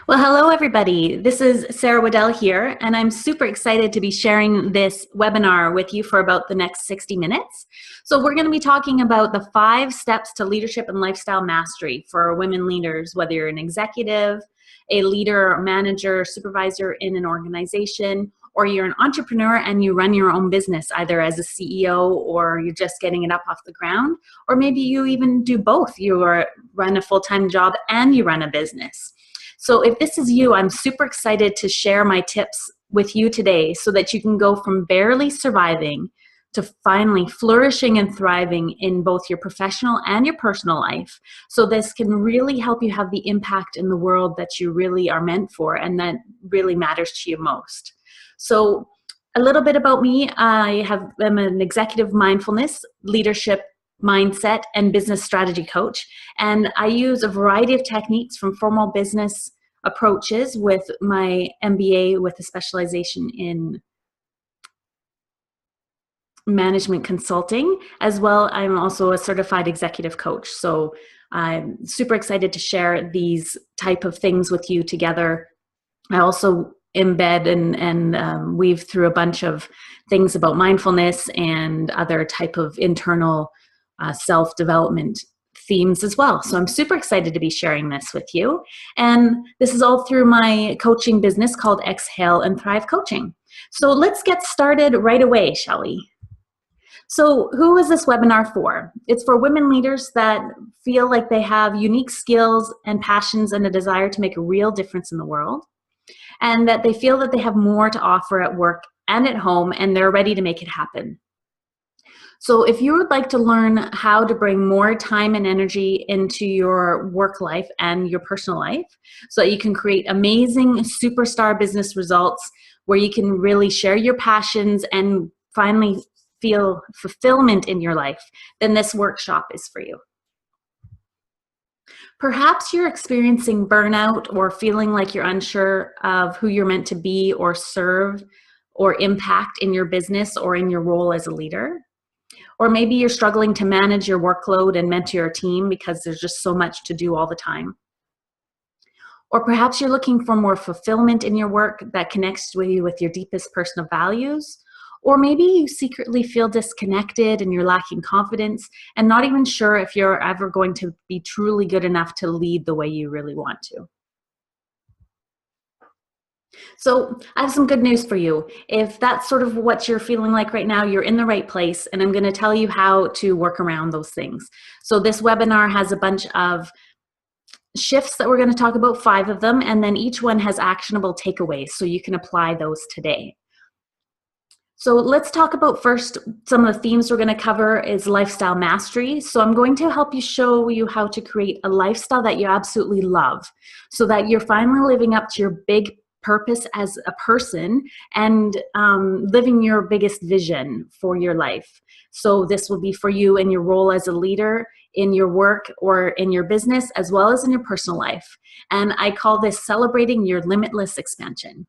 Well, hello, everybody. This is Sarah Waddell here, and I'm super excited to be sharing this webinar with you for about the next 60 minutes. So we're going to be talking about the 5 steps to leadership and lifestyle mastery for women leaders, whether you're an executive, a leader, or manager, supervisor in an organization, or you're an entrepreneur and you run your own business, either as a CEO or you're just getting it up off the ground, or maybe you even do both. Run a full-time job and you run a business. So if this is you, I'm super excited to share my tips with you today so that you can go from barely surviving to finally flourishing and thriving in both your professional and your personal life. So this can really help you have the impact in the world that you really are meant for and that really matters to you most. So a little bit about me. I'm an executive mindfulness, leadership mindset, and business strategy coach. And I use a variety of techniques from formal business approaches with my MBA with a specialization in management consulting, as well. I'm also a certified executive coach. So I'm super excited to share these type of things with you together. I also embed and weave through a bunch of things about mindfulness and other type of internal self-development themes as well. So I'm super excited to be sharing this with you. And this is all through my coaching business called Exhale and Thrive Coaching. So let's get started right away, shall we? So who is this webinar for? It's for women leaders that feel like they have unique skills and passions and a desire to make a real difference in the world, and that they feel that they have more to offer at work and at home, and they're ready to make it happen. So if you would like to learn how to bring more time and energy into your work life and your personal life so that you can create amazing superstar business results where you can really share your passions and finally feel fulfillment in your life, then this workshop is for you. Perhaps you're experiencing burnout or feeling like you're unsure of who you're meant to be or serve or impact in your business or in your role as a leader. Or maybe you're struggling to manage your workload and mentor your team because there's just so much to do all the time. Or perhaps you're looking for more fulfillment in your work that connects with you with your deepest personal values. Or maybe you secretly feel disconnected and you're lacking confidence and not even sure if you're ever going to be truly good enough to lead the way you really want to. So I have some good news for you. If that's sort of what you're feeling like right now, you're in the right place, and I'm going to tell you how to work around those things. So this webinar has a bunch of shifts that we're going to talk about, 5 of them, and then each one has actionable takeaways, so you can apply those today. So let's talk about first, some of the themes we're going to cover is lifestyle mastery. So I'm going to help you show you how to create a lifestyle that you absolutely love so that you're finally living up to your big purpose as a person and living your biggest vision for your life. So this will be for you in your role as a leader, in your work or in your business, as well as in your personal life. And I call this celebrating your limitless expansion.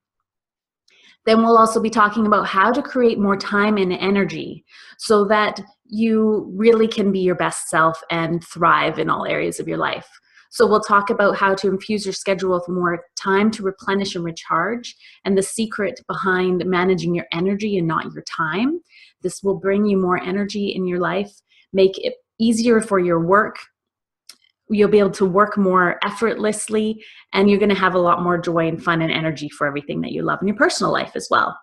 Then we'll also be talking about how to create more time and energy so that you really can be your best self and thrive in all areas of your life. So we'll talk about how to infuse your schedule with more time to replenish and recharge, and the secret behind managing your energy and not your time. This will bring you more energy in your life, make it easier for your work. You'll be able to work more effortlessly, and you're going to have a lot more joy and fun and energy for everything that you love in your personal life as well.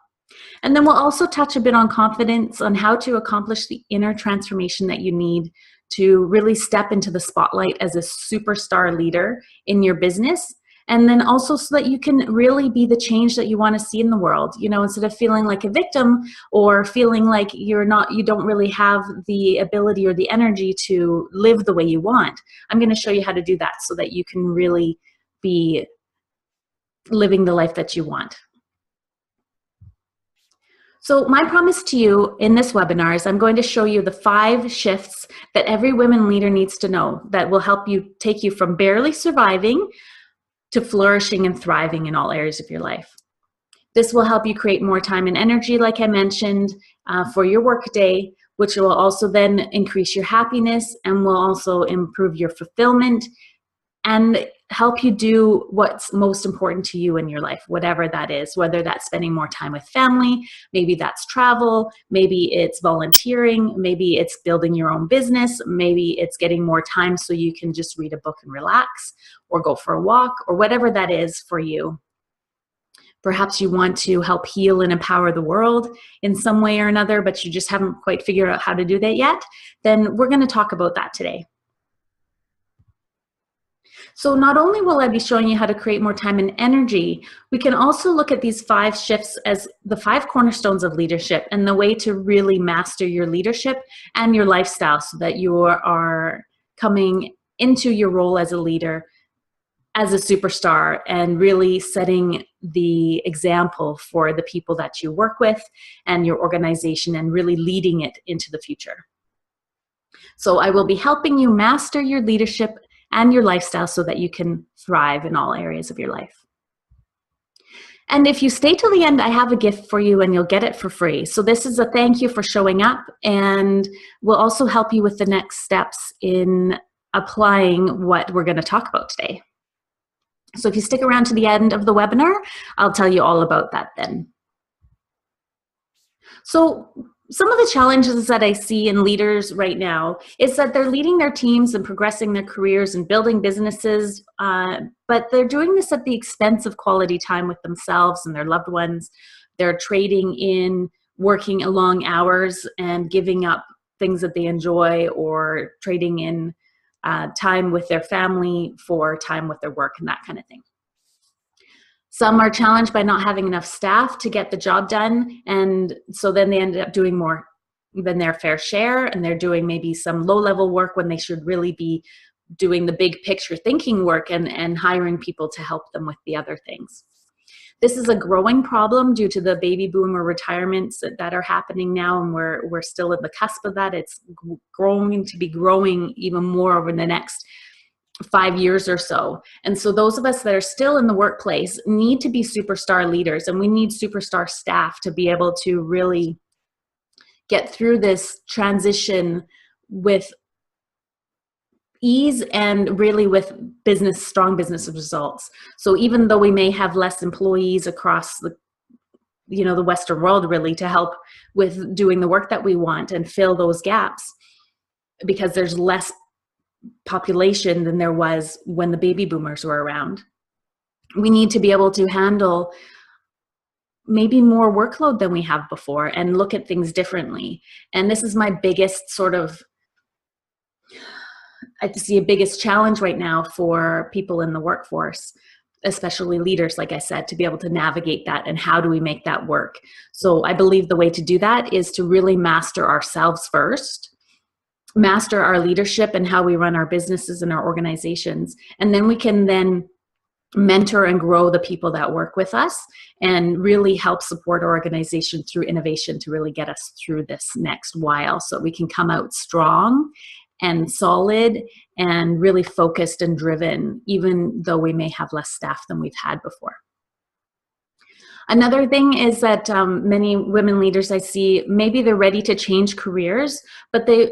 And then we'll also touch a bit on confidence, on how to accomplish the inner transformation that you need to really step into the spotlight as a superstar leader in your business. And then also so that you can really be the change that you want to see in the world, you know, instead of feeling like a victim or feeling like you don't really have the ability or the energy to live the way you want. I'm going to show you how to do that so that you can really be living the life that you want. So my promise to you in this webinar is I'm going to show you the 5 shifts that every women leader needs to know that will help you take you from barely surviving to flourishing and thriving in all areas of your life. This will help you create more time and energy, like I mentioned, for your workday, which will also then increase your happiness and will also improve your fulfillment and help you do what's most important to you in your life, whatever that is, whether that's spending more time with family, maybe that's travel, maybe it's volunteering, maybe it's building your own business, maybe it's getting more time so you can just read a book and relax, or go for a walk, or whatever that is for you. Perhaps you want to help heal and empower the world in some way or another, but you just haven't quite figured out how to do that yet. Then we're going to talk about that today. So not only will I be showing you how to create more time and energy, we can also look at these 5 shifts as the 5 cornerstones of leadership and the way to really master your leadership and your lifestyle so that you are coming into your role as a leader as a superstar and really setting the example for the people that you work with and your organization and really leading it into the future. So I will be helping you master your leadership and your lifestyle so that you can thrive in all areas of your life. And if you stay till the end, I have a gift for you and you'll get it for free. So this is a thank you for showing up, and will also help you with the next steps in applying what we're going to talk about today. So if you stick around to the end of the webinar, I'll tell you all about that then. So some of the challenges that I see in leaders right now is that they're leading their teams and progressing their careers and building businesses, but they're doing this at the expense of quality time with themselves and their loved ones. They're trading in working long hours and giving up things that they enjoy, or trading in time with their family for time with their work and that kind of thing. Some are challenged by not having enough staff to get the job done, and so then they end up doing more than their fair share, and they're doing maybe some low-level work when they should really be doing the big picture thinking work and hiring people to help them with the other things. This is a growing problem due to the baby boomer retirements that are happening now, and we're still at the cusp of that. It's going to be growing even more over the next 5 years or so. And so those of us that are still in the workplace need to be superstar leaders, and we need superstar staff to be able to really get through this transition with ease and really with strong business results. So even though we may have less employees across the Western world really to help with doing the work that we want and fill those gaps, because there's less population than there was when the baby boomers were around, we need to be able to handle maybe more workload than we have before and look at things differently. And this is my biggest I see a biggest challenge right now for people in the workforce, especially leaders, like I said, to be able to navigate that, and how do we make that work. So I believe the way to do that is to really master ourselves first, master our leadership and how we run our businesses and our organizations, and then we can then mentor and grow the people that work with us and really help support our organization through innovation to really get us through this next while, so we can come out strong and solid and really focused and driven, even though we may have less staff than we've had before. Another thing is that many women leaders I see, maybe they're ready to change careers, but they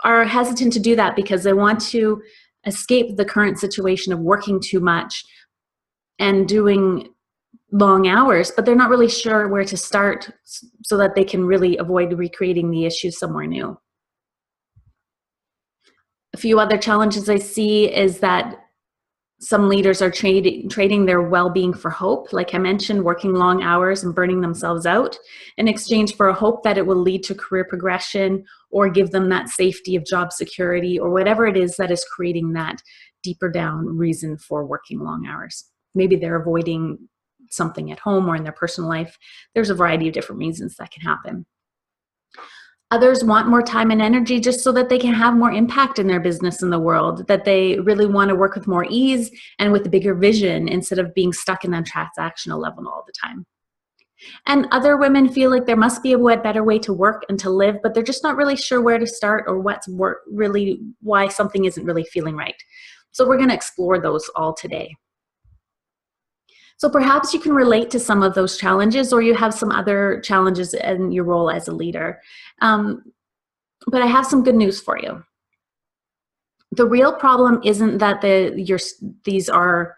are hesitant to do that because they want to escape the current situation of working too much and doing long hours, but they're not really sure where to start so that they can really avoid recreating the issues somewhere new. A few other challenges I see is that some leaders are trading their well-being for hope, like I mentioned, working long hours and burning themselves out in exchange for a hope that it will lead to career progression or give them that safety of job security or whatever it is that is creating that deeper down reason for working long hours. Maybe they're avoiding something at home or in their personal life. There's a variety of different reasons that can happen. Others want more time and energy just so that they can have more impact in their business in the world, that they really want to work with more ease and with a bigger vision instead of being stuck in a transactional level all the time. And other women feel like there must be a better way to work and to live, but they're just not really sure where to start or why something isn't really feeling right. So we're going to explore those all today. So perhaps you can relate to some of those challenges, or you have some other challenges in your role as a leader. But I have some good news for you. The real problem isn't that these are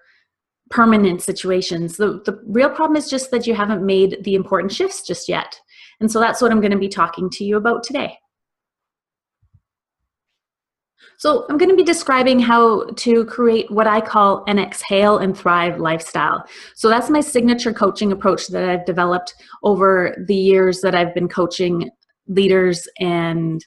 permanent situations. The real problem is just that you haven't made the important shifts just yet. And so that's what I'm going to be talking to you about today. So I'm going to be describing how to create what I call an exhale and thrive lifestyle. So that's my signature coaching approach that I've developed over the years that I've been coaching leaders and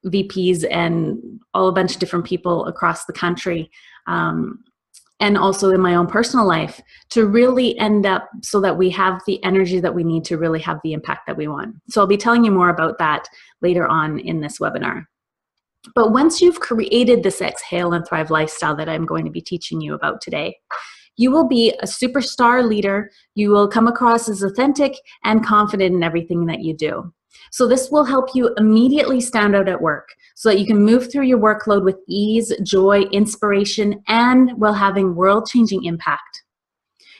VPs and a bunch of different people across the country, and also in my own personal life, to really end up so that we have the energy that we need to really have the impact that we want. So I'll be telling you more about that later on in this webinar. But once you've created this exhale and thrive lifestyle that I'm going to be teaching you about today, you will be a superstar leader. You will come across as authentic and confident in everything that you do. So this will help you immediately stand out at work so that you can move through your workload with ease, joy, inspiration, and while having world-changing impact.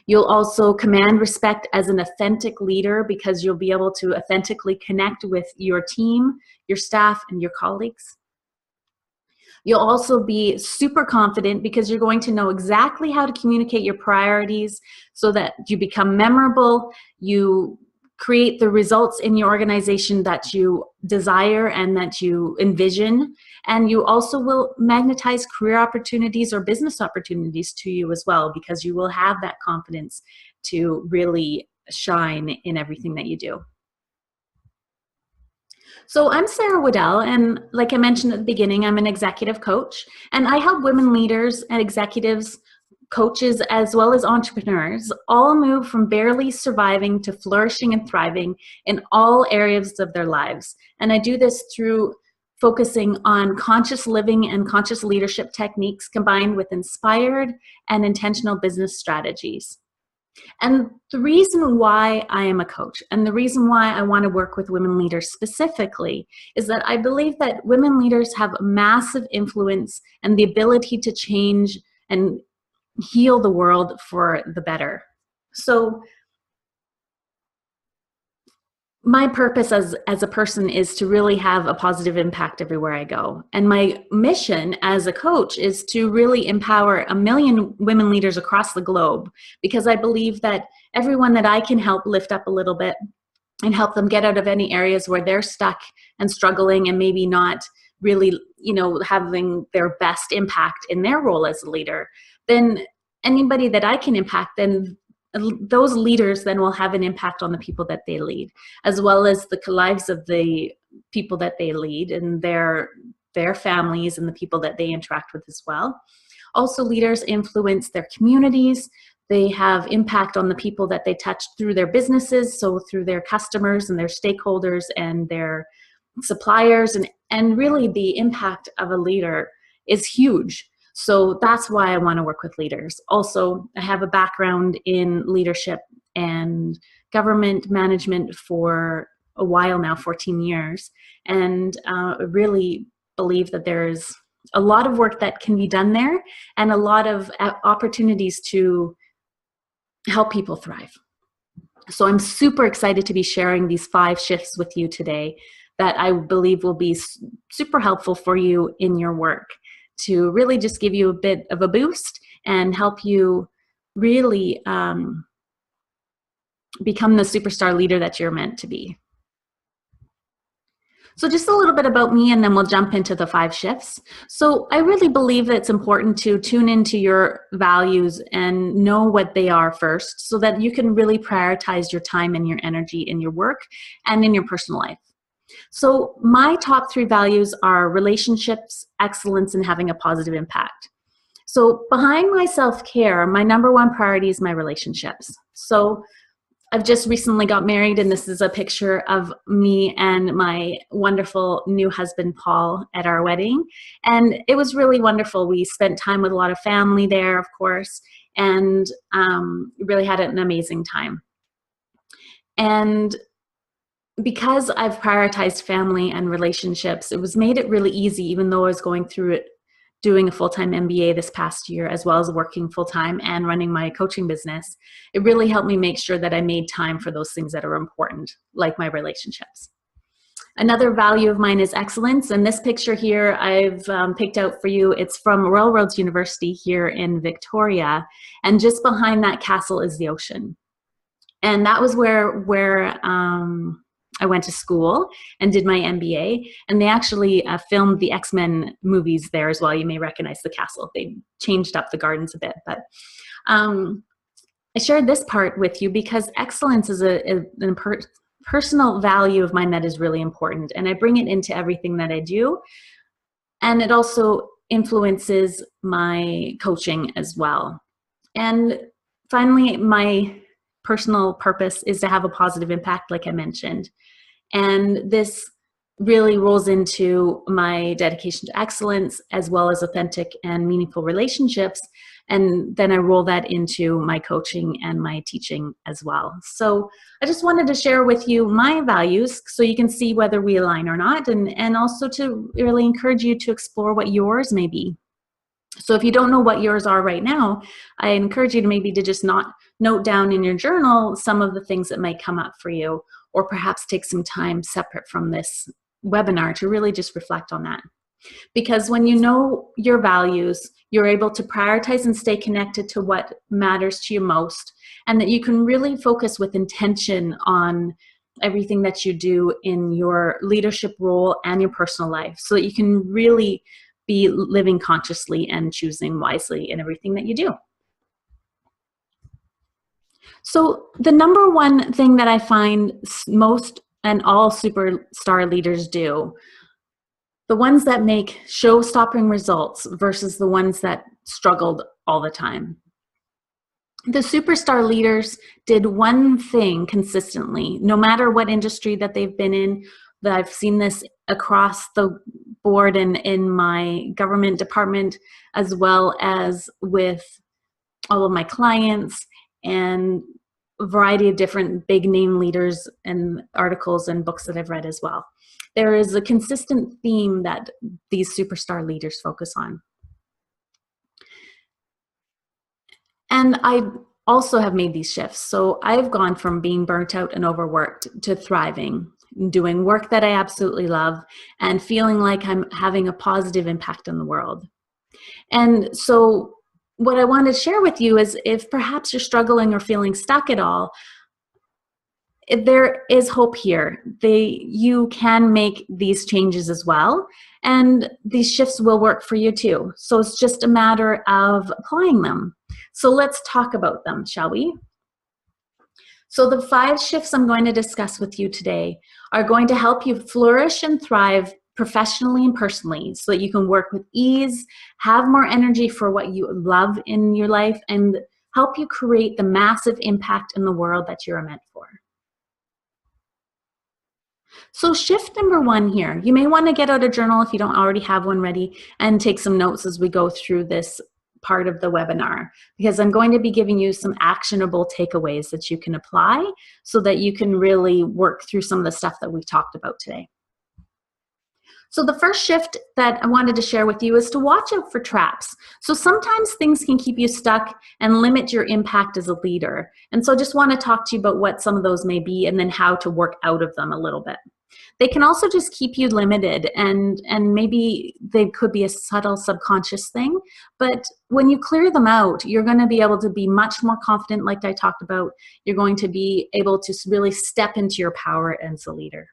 You'll also command respect as an authentic leader because you'll be able to authentically connect with your team, your staff, and your colleagues. You'll also be super confident because you're going to know exactly how to communicate your priorities so that you become memorable, you create the results in your organization that you desire and that you envision, and you also will magnetize career opportunities or business opportunities to you as well because you will have that confidence to really shine in everything that you do. So I'm Sarah Waddell, and like I mentioned at the beginning, I'm an executive coach, and I help women leaders and executives, coaches, as well as entrepreneurs all move from barely surviving to flourishing and thriving in all areas of their lives. And I do this through focusing on conscious living and conscious leadership techniques combined with inspired and intentional business strategies. And the reason why I am a coach and the reason why I want to work with women leaders specifically is that I believe that women leaders have massive influence and the ability to change and heal the world for the better. So my purpose as a person is to really have a positive impact everywhere I go. And my mission as a coach is to really empower 1 million women leaders across the globe, because I believe that everyone that I can help lift up a little bit and help them get out of any areas where they're stuck and struggling and maybe not really, having their best impact in their role as a leader, then anybody that I can impact, then those leaders then will have an impact on the people that they lead, as well as the lives of the people that they lead and their families and the people that they interact with as well. Also, leaders influence their communities. They have impact on the people that they touch through their businesses, so through their customers and their stakeholders and their suppliers, and really the impact of a leader is huge. So that's why I want to work with leaders. Also, I have a background in leadership and government management for a while now, 14 years, and really believe that there's a lot of work that can be done there and a lot of opportunities to help people thrive. So I'm super excited to be sharing these 5 shifts with you today that I believe will be super helpful for you in your work, to really just give you a bit of a boost and help you really become the superstar leader that you're meant to be. So just a little bit about me, and then we'll jump into the 5 shifts. So I really believe that it's important to tune into your values and know what they are first so that you can really prioritize your time and your energy in your work and in your personal life. So my top 3 values are relationships, excellence, and having a positive impact. So behind my self-care, my number 1 priority is my relationships. So I've just recently got married, and this is a picture of me and my wonderful new husband, Paul, at our wedding. And it was really wonderful. We spent time with a lot of family there, of course, and really had an amazing time. And because I've prioritized family and relationships, made it really easy, even though I was going through it, doing a full-time MBA this past year, as well as working full-time and running my coaching business. It really helped me make sure that I made time for those things that are important, like my relationships. Another value of mine is excellence. And this picture here I've picked out for you. It's from Royal Roads University here in Victoria. And just behind that castle is the ocean. And that was where I went to school and did my MBA. And they actually filmed the X-Men movies there as well. You may recognize the castle. They changed up the gardens a bit. But I shared this part with you because excellence is a personal value of mine that is really important. And I bring it into everything that I do. And it also influences my coaching as well. And finally, my personal purpose is to have a positive impact, like I mentioned. And this really rolls into my dedication to excellence as well as authentic and meaningful relationships. And then I roll that into my coaching and my teaching as well. So I just wanted to share with you my values so you can see whether we align or not, and also to really encourage you to explore what yours may be. So if you don't know what yours are right now, I encourage you to maybe to just not note down in your journal some of the things that might come up for you, or perhaps take some time separate from this webinar to really just reflect on that. Because when you know your values, you're able to prioritize and stay connected to what matters to you most, and that you can really focus with intention on everything that you do in your leadership role and your personal life, so that you can really be living consciously and choosing wisely in everything that you do. So the number one thing that I find most and all superstar leaders do, the ones that make show-stopping results versus the ones that struggled all the time. The superstar leaders did one thing consistently, no matter what industry that they've been in. That I've seen this across the board in my government department, as well as with all of my clients and a variety of different big name leaders and articles and books that I've read as well. There is a consistent theme that these superstar leaders focus on. And I also have made these shifts. So I've gone from being burnt out and overworked to thriving, doing work that I absolutely love, and feeling like I'm having a positive impact on the world. And so what I want to share with you is, if perhaps you're struggling or feeling stuck at all, there is hope here. You can make these changes as well, and these shifts will work for you too. So it's just a matter of applying them. So let's talk about them, shall we? So the 5 shifts I'm going to discuss with you today are going to help you flourish and thrive professionally and personally, so that you can work with ease, have more energy for what you love in your life, and help you create the massive impact in the world that you're meant for. So shift number 1 here, you may want to get out a journal if you don't already have one ready, and take some notes as we go through this part of the webinar, because I'm going to be giving you some actionable takeaways that you can apply so that you can really work through some of the stuff that we've talked about today. So the first shift that I wanted to share with you is to watch out for traps. So sometimes things can keep you stuck and limit your impact as a leader. And so I just want to talk to you about what some of those may be, and then how to work out of them a little bit. They can also just keep you limited, and maybe they could be a subtle subconscious thing, but when you clear them out, you're going to be able to be much more confident, like I talked about. You're going to be able to really step into your power as a leader.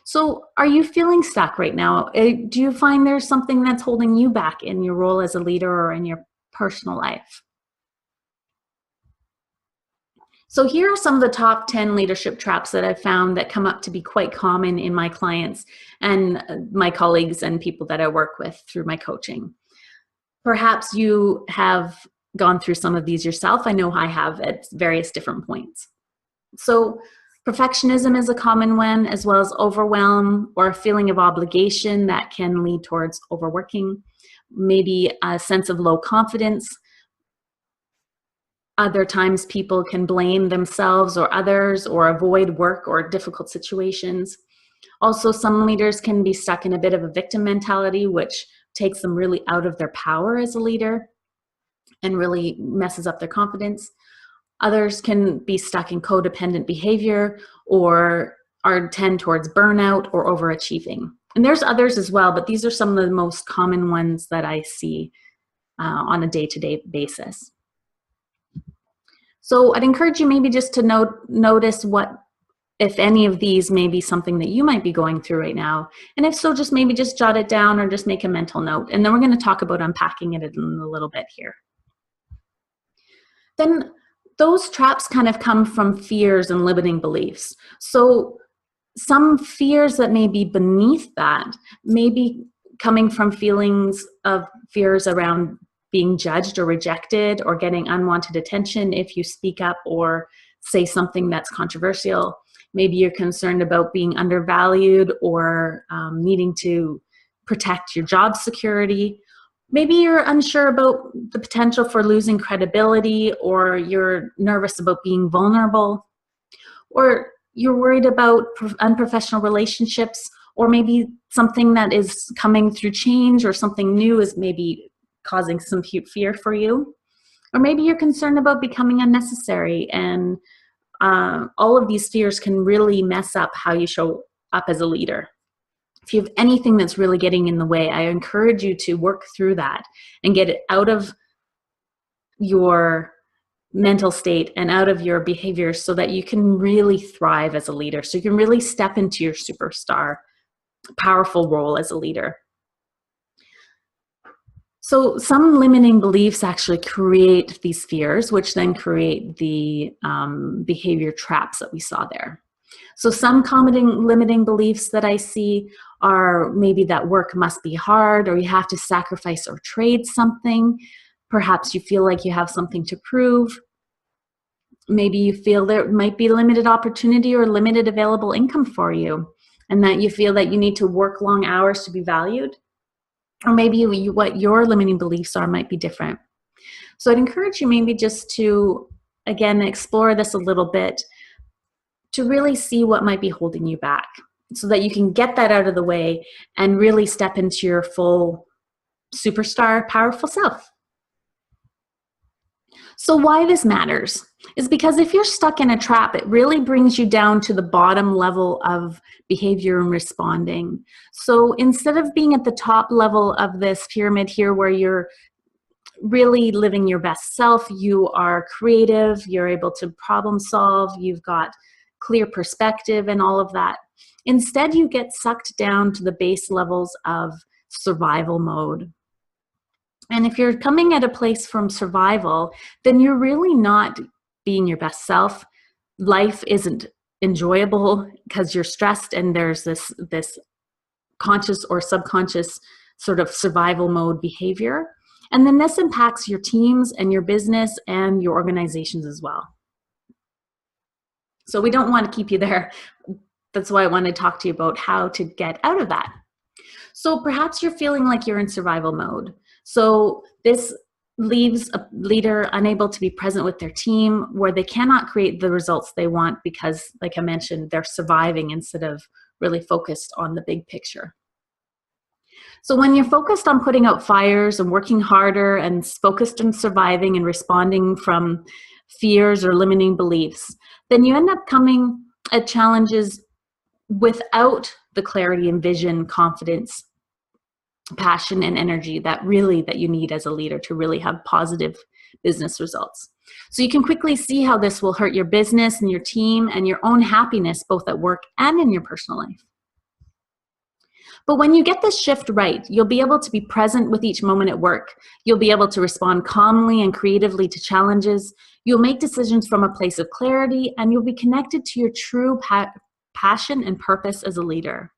So are you feeling stuck right now? Do you find there's something that's holding you back in your role as a leader or in your personal life? So here are some of the top 10 leadership traps that I've found that come up to be quite common in my clients and my colleagues and people that I work with through my coaching. Perhaps you have gone through some of these yourself. I know I have at various different points. So perfectionism is a common one, as well as overwhelm or a feeling of obligation that can lead towards overworking. Maybe a sense of low confidence. Other times people can blame themselves or others, or avoid work or difficult situations. Also, some leaders can be stuck in a bit of a victim mentality, which takes them really out of their power as a leader and really messes up their confidence. Others can be stuck in codependent behavior or are tend towards burnout or overachieving. And there's others as well, but these are some of the most common ones that I see on a day-to-day basis. So I'd encourage you maybe just to notice what, if any of these may be something that you might be going through right now. And if so, just maybe just jot it down or just make a mental note. And then we're going to talk about unpacking it in a little bit here. Then those traps kind of come from fears and limiting beliefs. So some fears that may be beneath that may be coming from feelings of fears around being judged or rejected or getting unwanted attention if you speak up or say something that's controversial. Maybe you're concerned about being undervalued or needing to protect your job security. Maybe you're unsure about the potential for losing credibility, or you're nervous about being vulnerable, or you're worried about unprofessional relationships, or maybe something that is coming through change or something new is maybe causing some fear for you. Or maybe you're concerned about becoming unnecessary, and all of these fears can really mess up how you show up as a leader. If you have anything that's really getting in the way, I encourage you to work through that and get it out of your mental state and out of your behavior so that you can really thrive as a leader. So you can really step into your superstar, powerful role as a leader. So some limiting beliefs actually create these fears, which then create the behavior traps that we saw there. So some common limiting beliefs that I see are maybe that work must be hard, or you have to sacrifice or trade something. Perhaps you feel like you have something to prove. Maybe you feel there might be limited opportunity or limited available income for you, and that you feel that you need to work long hours to be valued. Or maybe what your limiting beliefs are might be different. So I'd encourage you maybe just to, again, explore this a little bit to really see what might be holding you back so that you can get that out of the way and really step into your full superstar, powerful self. So why this matters is because if you're stuck in a trap, it really brings you down to the bottom level of behavior and responding. So instead of being at the top level of this pyramid here where you're really living your best self, you are creative, you're able to problem solve, you've got clear perspective and all of that. Instead, you get sucked down to the base levels of survival mode. And if you're coming at a place from survival, then you're really not being your best self. Life isn't enjoyable because you're stressed, and there's this conscious or subconscious sort of survival mode behavior. And then this impacts your teams and your business and your organizations as well. So we don't want to keep you there. That's why I want to talk to you about how to get out of that. So perhaps you're feeling like you're in survival mode. So this leaves a leader unable to be present with their team, where they cannot create the results they want because, like I mentioned, they're surviving instead of really focused on the big picture. So when you're focused on putting out fires and working harder and focused on surviving and responding from fears or limiting beliefs, then you end up coming at challenges without the clarity and vision, confidence, passion, and energy that you need as a leader to really have positive business results. So you can quickly see how this will hurt your business and your team and your own happiness, both at work and in your personal life. But when you get this shift right, you'll be able to be present with each moment at work. You'll be able to respond calmly and creatively to challenges. You'll make decisions from a place of clarity, and you'll be connected to your true passion and purpose as a leader.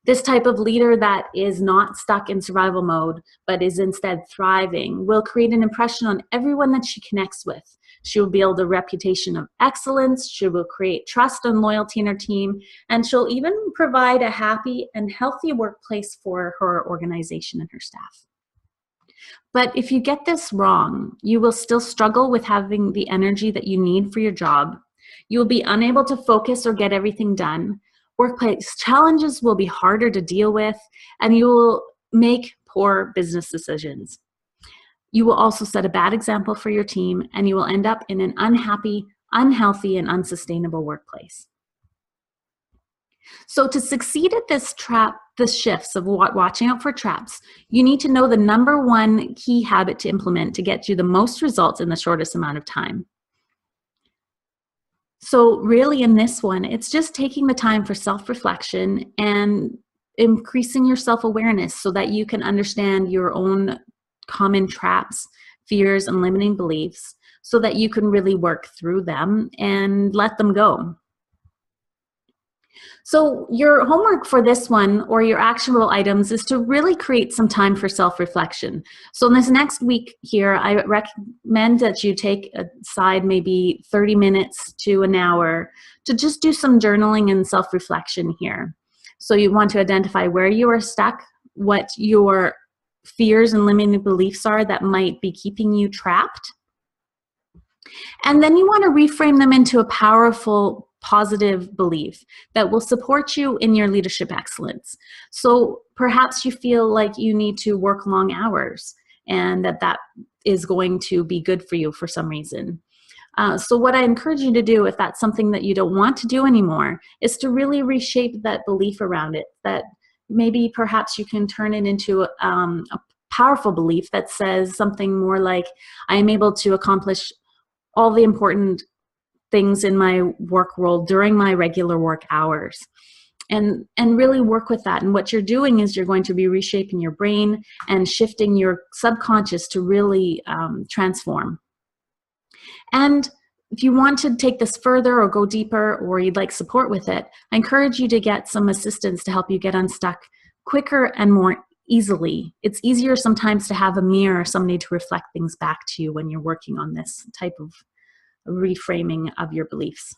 This type of leader that is not stuck in survival mode, but is instead thriving, will create an impression on everyone that she connects with. She will build a reputation of excellence. She will create trust and loyalty in her team, and she'll even provide a happy and healthy workplace for her organization and her staff. But if you get this wrong, you will still struggle with having the energy that you need for your job. You will be unable to focus or get everything done. Workplace challenges will be harder to deal with, and you will make poor business decisions. You will also set a bad example for your team, and you will end up in an unhappy, unhealthy, and unsustainable workplace. So to succeed at this shifts of watching out for traps, you need to know the number one key habit to implement to get you the most results in the shortest amount of time. So really in this one, it's just taking the time for self-reflection and increasing your self-awareness so that you can understand your own common traps, fears, and limiting beliefs so that you can really work through them and let them go. So your homework for this one, or your actionable items, is to really create some time for self-reflection. So in this next week here, I recommend that you take aside maybe 30 minutes to an hour to just do some journaling and self-reflection here. So you want to identify where you are stuck, what your fears and limiting beliefs are that might be keeping you trapped. And then you want to reframe them into a powerful, positive belief that will support you in your leadership excellence. So perhaps you feel like you need to work long hours and that is going to be good for you for some reason. So what I encourage you to do, if that's something that you don't want to do anymore, is to really reshape that belief around it, that maybe perhaps you can turn it into a powerful belief that says something more like, I am able to accomplish all the important things in my work role during my regular work hours, and really work with that. And what you're doing is you're going to be reshaping your brain and shifting your subconscious to really transform. And if you want to take this further or go deeper, or you'd like support with it, I encourage you to get some assistance to help you get unstuck quicker and more easily. It's easier sometimes to have a mirror or somebody to reflect things back to you when you're working on this type of reframing of your beliefs.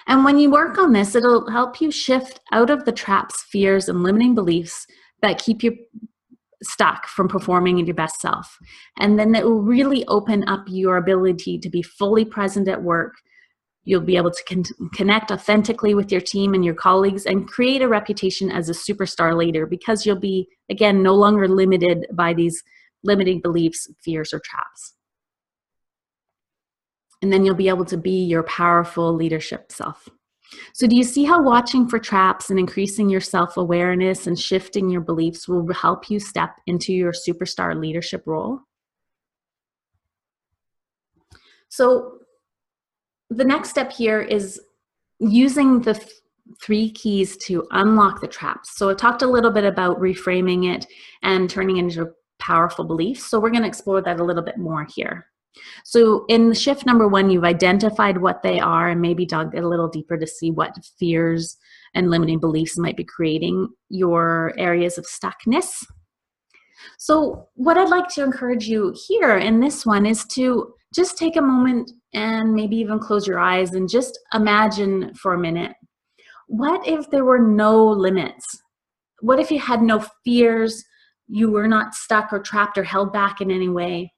And when you work on this, it'll help you shift out of the traps, fears, and limiting beliefs that keep you stuck from performing in your best self. And then it will really open up your ability to be fully present at work. You'll be able to connect authentically with your team and your colleagues and create a reputation as a superstar leader, because you'll be, again, no longer limited by these limiting beliefs, fears, or traps. And then you'll be able to be your powerful leadership self. So do you see how watching for traps and increasing your self-awareness and shifting your beliefs will help you step into your superstar leadership role? So the next step here is using the three keys to unlock the traps. So I talked a little bit about reframing it and turning it into powerful beliefs. So we're going to explore that a little bit more here. So in shift number one, you've identified what they are and maybe dug a little deeper to see what fears and limiting beliefs might be creating your areas of stuckness. So what I'd like to encourage you here in this one is to just take a moment and maybe even close your eyes and just imagine for a minute, what if there were no limits? What if you had no fears, you were not stuck or trapped or held back in any way?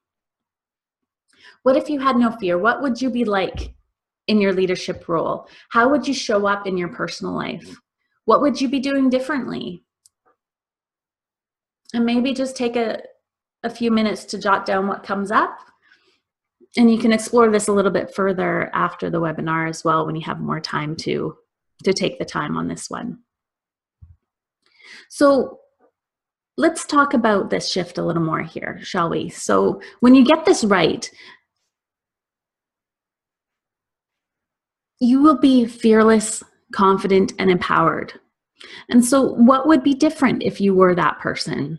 What if you had no fear? What would you be like in your leadership role? How would you show up in your personal life? What would you be doing differently? And maybe just take a few minutes to jot down what comes up. And you can explore this a little bit further after the webinar as well, when you have more time to take the time on this one. So let's talk about this shift a little more here, shall we? So when you get this right, you will be fearless, confident, and empowered. And so what would be different if you were that person?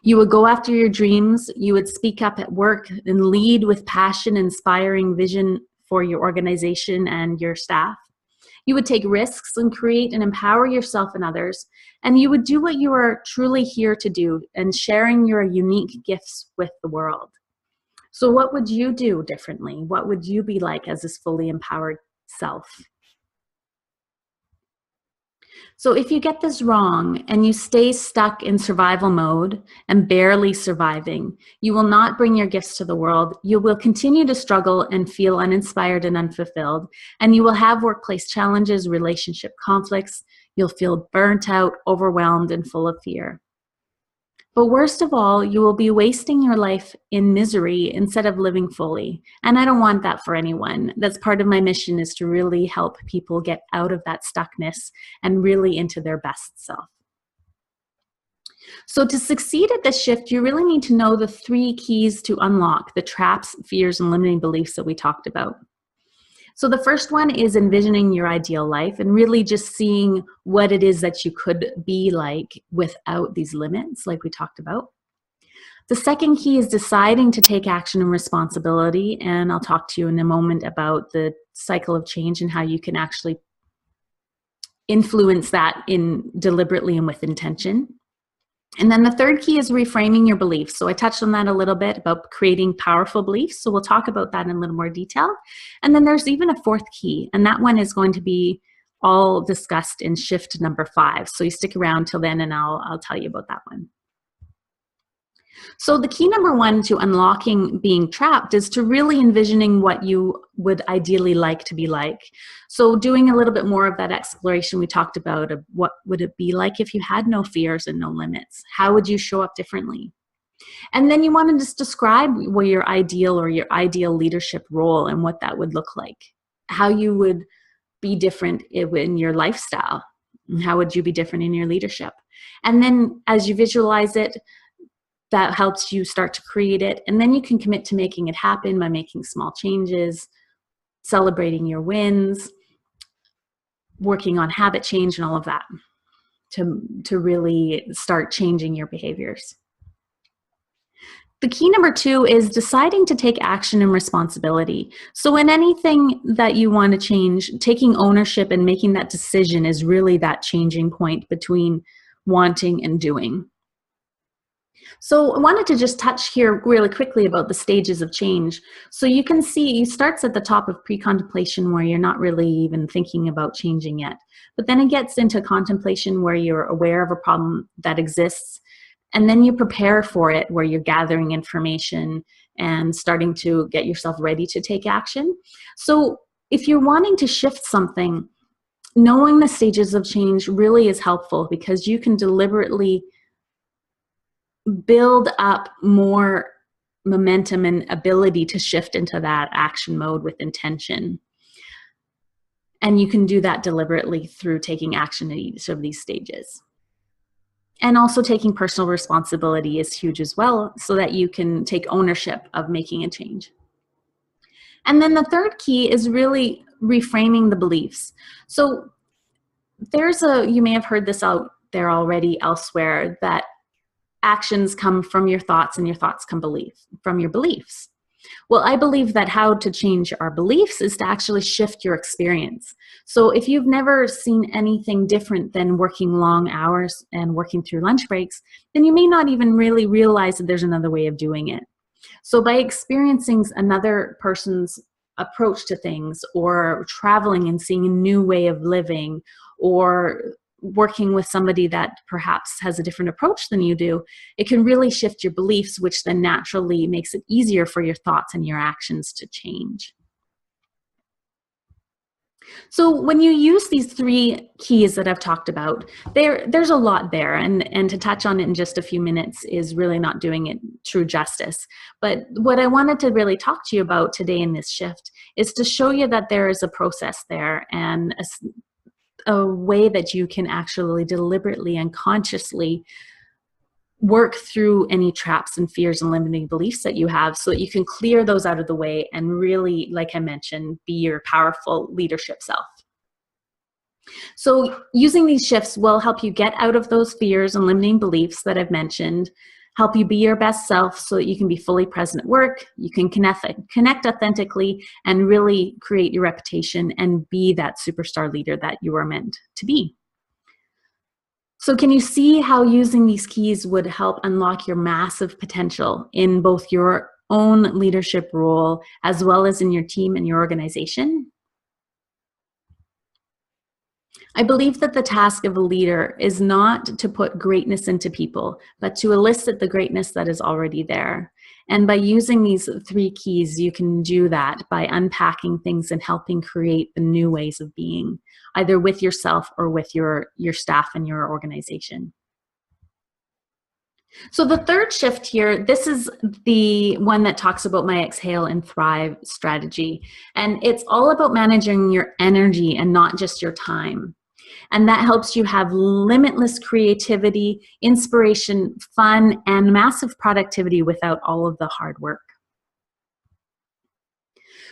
You would go after your dreams, you would speak up at work and lead with passion, inspiring vision for your organization and your staff. You would take risks and create and empower yourself and others, and you would do what you are truly here to do and sharing your unique gifts with the world. So what would you do differently? What would you be like as this fully empowered self? So if you get this wrong and you stay stuck in survival mode and barely surviving, you will not bring your gifts to the world. You will continue to struggle and feel uninspired and unfulfilled, and you will have workplace challenges, relationship conflicts. You'll feel burnt out, overwhelmed, and full of fear. But worst of all, you will be wasting your life in misery instead of living fully. And I don't want that for anyone. That's part of my mission, is to really help people get out of that stuckness and really into their best self. So to succeed at this shift, you really need to know the 3 keys to unlock the traps, fears, and limiting beliefs that we talked about. So the first one is envisioning your ideal life and really just seeing what it is that you could be like without these limits, like we talked about. The second key is deciding to take action and responsibility, and I'll talk to you in a moment about the cycle of change and how you can actually influence that deliberately and with intention. And then the third key is reframing your beliefs. So I touched on that a little bit about creating powerful beliefs. So we'll talk about that in a little more detail. And then there's even a fourth key, and that one is going to be all discussed in shift number 5. So you stick around till then and I'll tell you about that one. So the key number 1 to unlocking being trapped is to really envisioning what you would ideally like to be like. So doing a little bit more of that exploration we talked about of what would it be like if you had no fears and no limits? How would you show up differently? And then you want to just describe what your ideal leadership role and what that would look like. How you would be different in your lifestyle. How would you be different in your leadership? And then as you visualize it, that helps you start to create it. And then you can commit to making it happen by making small changes, celebrating your wins, working on habit change and all of that to really start changing your behaviors. The key number 2 is deciding to take action and responsibility. So in anything that you want to change, taking ownership and making that decision is really that changing point between wanting and doing. So I wanted to just touch here really quickly about the stages of change. So you can see it starts at the top of pre-contemplation where you're not really even thinking about changing yet. But then it gets into contemplation where you're aware of a problem that exists. And then you prepare for it where you're gathering information and starting to get yourself ready to take action. So if you're wanting to shift something, knowing the stages of change really is helpful because you can deliberately build up more momentum and ability to shift into that action mode with intention. And you can do that deliberately through taking action at each of these stages. And also taking personal responsibility is huge as well, so that you can take ownership of making a change. And then the third key is really reframing the beliefs. So you may have heard this out there already elsewhere, that actions come from your thoughts and your thoughts come from your beliefs. Well, I believe that how to change our beliefs is to actually shift your experience. So if you've never seen anything different than working long hours and working through lunch breaks, then you may not even really realize that there's another way of doing it. So by experiencing another person's approach to things, or traveling and seeing a new way of living, or working with somebody that perhaps has a different approach than you do, it can really shift your beliefs, which then naturally makes it easier for your thoughts and your actions to change. So when you use these 3 keys that I've talked about, there's a lot there, and to touch on it in just a few minutes is really not doing it true justice. But what I wanted to really talk to you about today in this shift is to show you that there is a process there, and a way that you can actually deliberately and consciously work through any traps and fears and limiting beliefs that you have, so that you can clear those out of the way and really, like I mentioned, be your powerful leadership self. So using these shifts will help you get out of those fears and limiting beliefs that I've mentioned, help you be your best self so that you can be fully present at work, you can connect authentically, and really create your reputation and be that superstar leader that you are meant to be. So can you see how using these keys would help unlock your massive potential in both your own leadership role as well as in your team and your organization? I believe that the task of a leader is not to put greatness into people, but to elicit the greatness that is already there. And by using these 3 keys, you can do that by unpacking things and helping create the new ways of being, either with yourself or with your staff and your organization. So the third shift here, this is the one that talks about my Exhale and Thrive strategy. And it's all about managing your energy and not just your time. And that helps you have limitless creativity, inspiration, fun, and massive productivity without all of the hard work.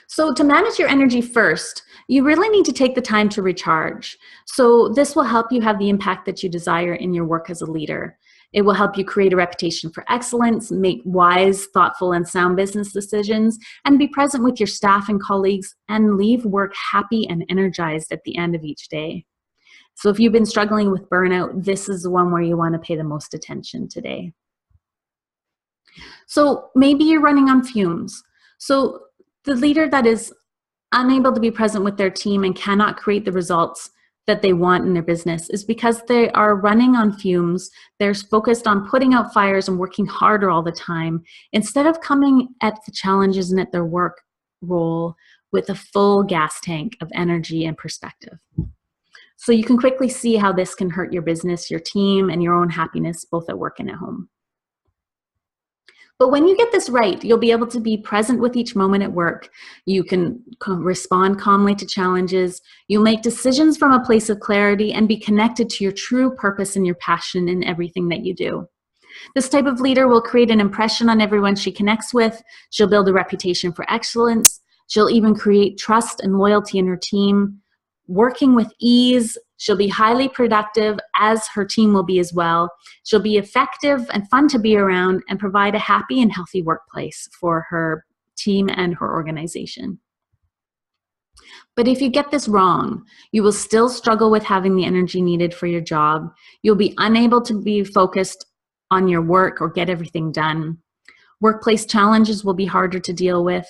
So to manage your energy first, you really need to take the time to recharge. So this will help you have the impact that you desire in your work as a leader. It will help you create a reputation for excellence, make wise, thoughtful, and sound business decisions, and be present with your staff and colleagues, and leave work happy and energized at the end of each day. So if you've been struggling with burnout, this is the one where you want to pay the most attention today. So maybe you're running on fumes. So the leader that is unable to be present with their team and cannot create the results that they want in their business is because they are running on fumes. They're focused on putting out fires and working harder all the time instead of coming at the challenges and at their work role with a full gas tank of energy and perspective. So you can quickly see how this can hurt your business, your team, and your own happiness, both at work and at home. But when you get this right, you'll be able to be present with each moment at work. You can respond calmly to challenges. You'll make decisions from a place of clarity and be connected to your true purpose and your passion in everything that you do. This type of leader will create an impression on everyone she connects with. She'll build a reputation for excellence. She'll even create trust and loyalty in her team. Working with ease, she'll be highly productive, as her team will be as well. She'll be effective and fun to be around and provide a happy and healthy workplace for her team and her organization. But if you get this wrong, you will still struggle with having the energy needed for your job. You'll be unable to be focused on your work or get everything done. Workplace challenges will be harder to deal with.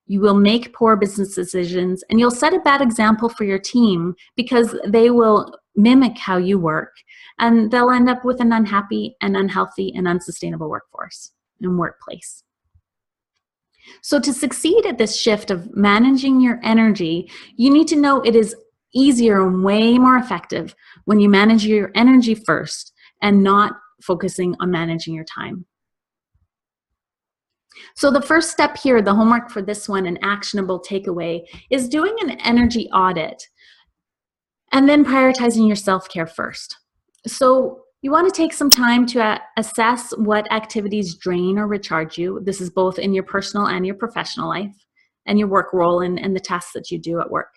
You will make poor business decisions, and you'll set a bad example for your team because they will mimic how you work, and they'll end up with an unhappy and unhealthy and unsustainable workforce and workplace. So to succeed at this shift of managing your energy, you need to know it is easier and way more effective when you manage your energy first and not focusing on managing your time. So the first step here, the homework for this one, an actionable takeaway, is doing an energy audit and then prioritizing your self-care first. So you want to take some time to assess what activities drain or recharge you. This is both in your personal and your professional life and your work role and the tasks that you do at work.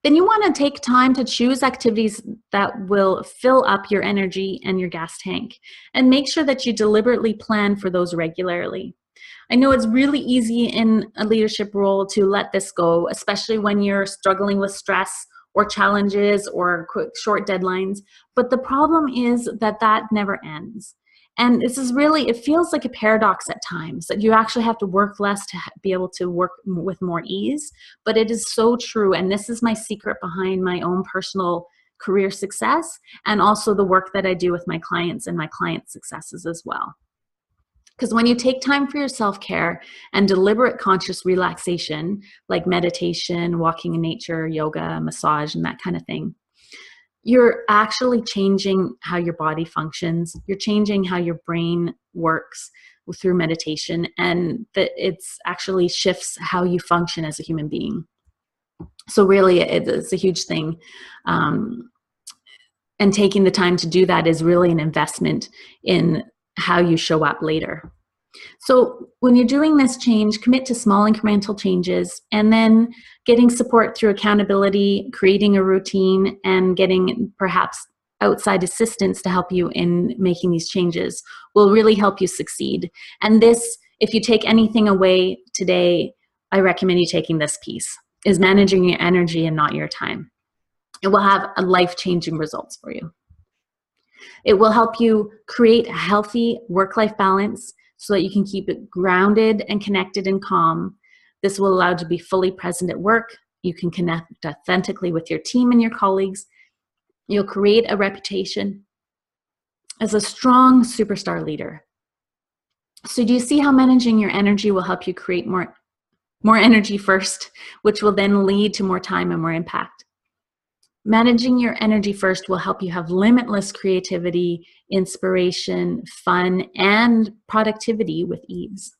Then you want to take time to choose activities that will fill up your energy and your gas tank, and make sure that you deliberately plan for those regularly. I know it's really easy in a leadership role to let this go, especially when you're struggling with stress or challenges or quick, short deadlines, but the problem is that that never ends. And this is really, it feels like a paradox at times that you actually have to work less to be able to work with more ease, but it is so true. And this is my secret behind my own personal career success and also the work that I do with my clients and my clients' successes as well. Because when you take time for your self-care and deliberate conscious relaxation, like meditation, walking in nature, yoga, massage, and that kind of thing, you're actually changing how your body functions. You're changing how your brain works through meditation, and that it's actually shifts how you function as a human being. So really, it's a huge thing. And taking the time to do that is really an investment in how you show up later. So when you're doing this change, commit to small incremental changes, and then getting support through accountability, creating a routine, and getting perhaps outside assistance to help you in making these changes will really help you succeed. And this, if you take anything away today, I recommend you taking this piece, is managing your energy and not your time. It will have a life-changing results for you. It will help you create a healthy work-life balance so that you can keep it grounded and connected and calm. This will allow you to be fully present at work. You can connect authentically with your team and your colleagues. You'll create a reputation as a strong superstar leader. So do you see how managing your energy will help you create more energy first, which will then lead to more time and more impact? Managing your energy first will help you have limitless creativity, inspiration, fun, and productivity with ease.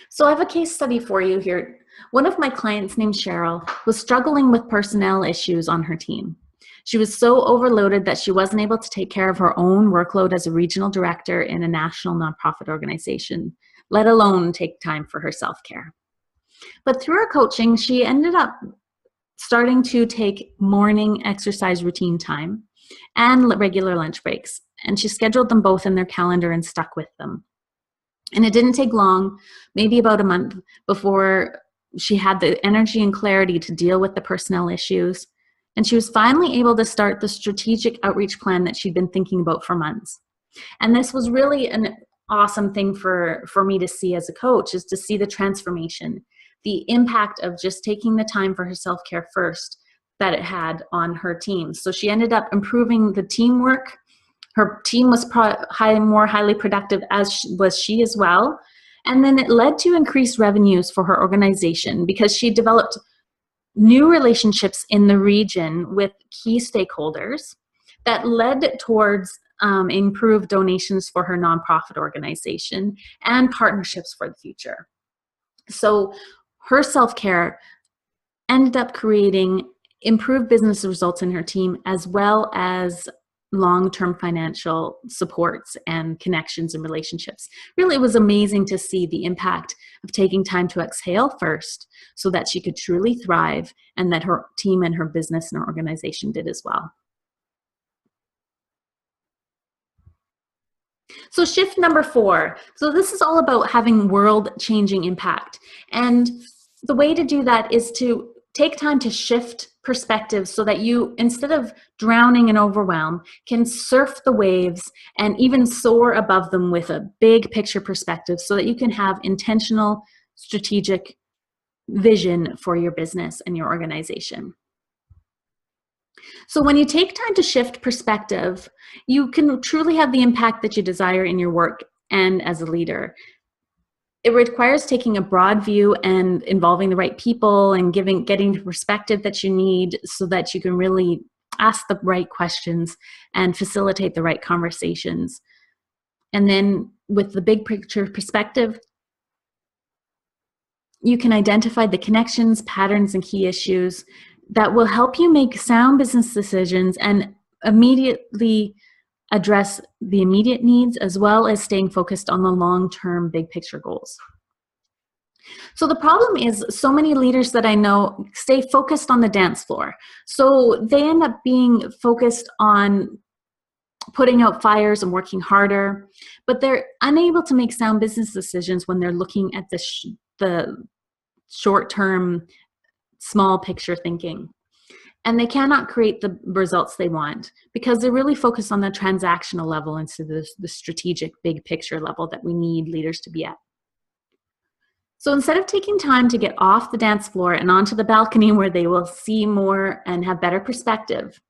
So I have a case study for you here. One of my clients named Cheryl was struggling with personnel issues on her team. She was so overloaded that she wasn't able to take care of her own workload as a regional director in a national nonprofit organization, let alone take time for her self-care. But through her coaching, she ended up starting to take morning exercise routine time and regular lunch breaks. And she scheduled them both in their calendar and stuck with them. And it didn't take long, maybe about a month, before she had the energy and clarity to deal with the personnel issues. And she was finally able to start the strategic outreach plan that she'd been thinking about for months. And this was really an awesome thing for me to see as a coach, is to see the transformation, the impact of just taking the time for her self-care first that it had on her team. So she ended up improving the teamwork. Her team was more highly productive, as was she as well. And then it led to increased revenues for her organization because she developed new relationships in the region with key stakeholders that led towards improved donations for her nonprofit organization and partnerships for the future. So her self-care ended up creating improved business results in her team, as well as long-term financial supports and connections and relationships. Really, it was amazing to see the impact of taking time to exhale first so that she could truly thrive, and that her team and her business and her organization did as well. So shift number 4. So this is all about having world-changing impact. And the way to do that is to take time to shift perspectives so that you, instead of drowning in overwhelm, can surf the waves and even soar above them with a big picture perspective so that you can have intentional, strategic vision for your business and your organization. So when you take time to shift perspective, you can truly have the impact that you desire in your work and as a leader. It requires taking a broad view and involving the right people and getting the perspective that you need so that you can really ask the right questions and facilitate the right conversations. And then with the big picture perspective, you can identify the connections, patterns, and key issues that will help you make sound business decisions and immediately address the immediate needs, as well as staying focused on the long-term big picture goals. So the problem is, so many leaders that I know stay focused on the dance floor. So they end up being focused on putting out fires and working harder, but they're unable to make sound business decisions when they're looking at the short-term, small picture thinking. And they cannot create the results they want because they're really focused on the transactional level instead of the strategic big picture level that we need leaders to be at. So instead of taking time to get off the dance floor and onto the balcony where they will see more and have better perspective,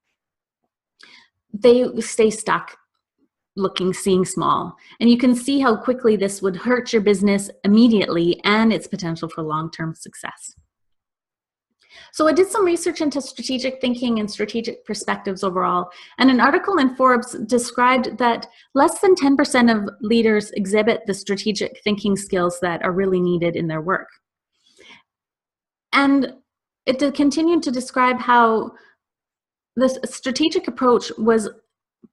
they stay stuck seeing small. And you can see how quickly this would hurt your business immediately and its potential for long-term success. So I did some research into strategic thinking and strategic perspectives overall, and an article in Forbes described that less than 10% of leaders exhibit the strategic thinking skills that are really needed in their work. And it continued to describe how this strategic approach was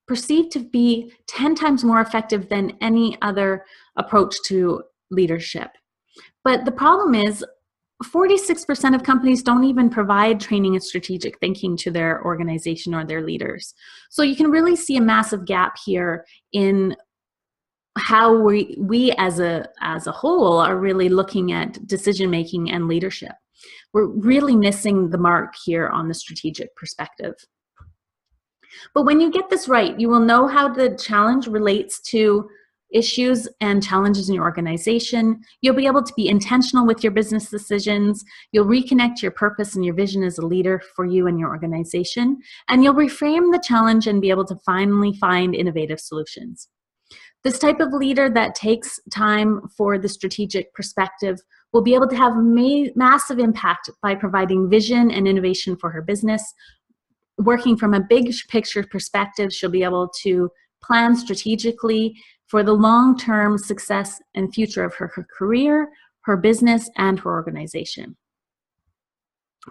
perceived to be 10 times more effective than any other approach to leadership. But the problem is, 46% of companies don't even provide training in strategic thinking to their organization or their leaders. So you can really see a massive gap here in how we as a whole are really looking at decision making and leadership. We're really missing the mark here on the strategic perspective. But when you get this right, you will know how the challenge relates to issues and challenges in your organization. You'll be able to be intentional with your business decisions. You'll reconnect your purpose and your vision as a leader for you and your organization. And you'll reframe the challenge and be able to finally find innovative solutions. This type of leader that takes time for the strategic perspective will be able to have massive impact by providing vision and innovation for her business. Working from a big picture perspective, she'll be able to plan strategically for the long-term success and future of her career, her business, and her organization.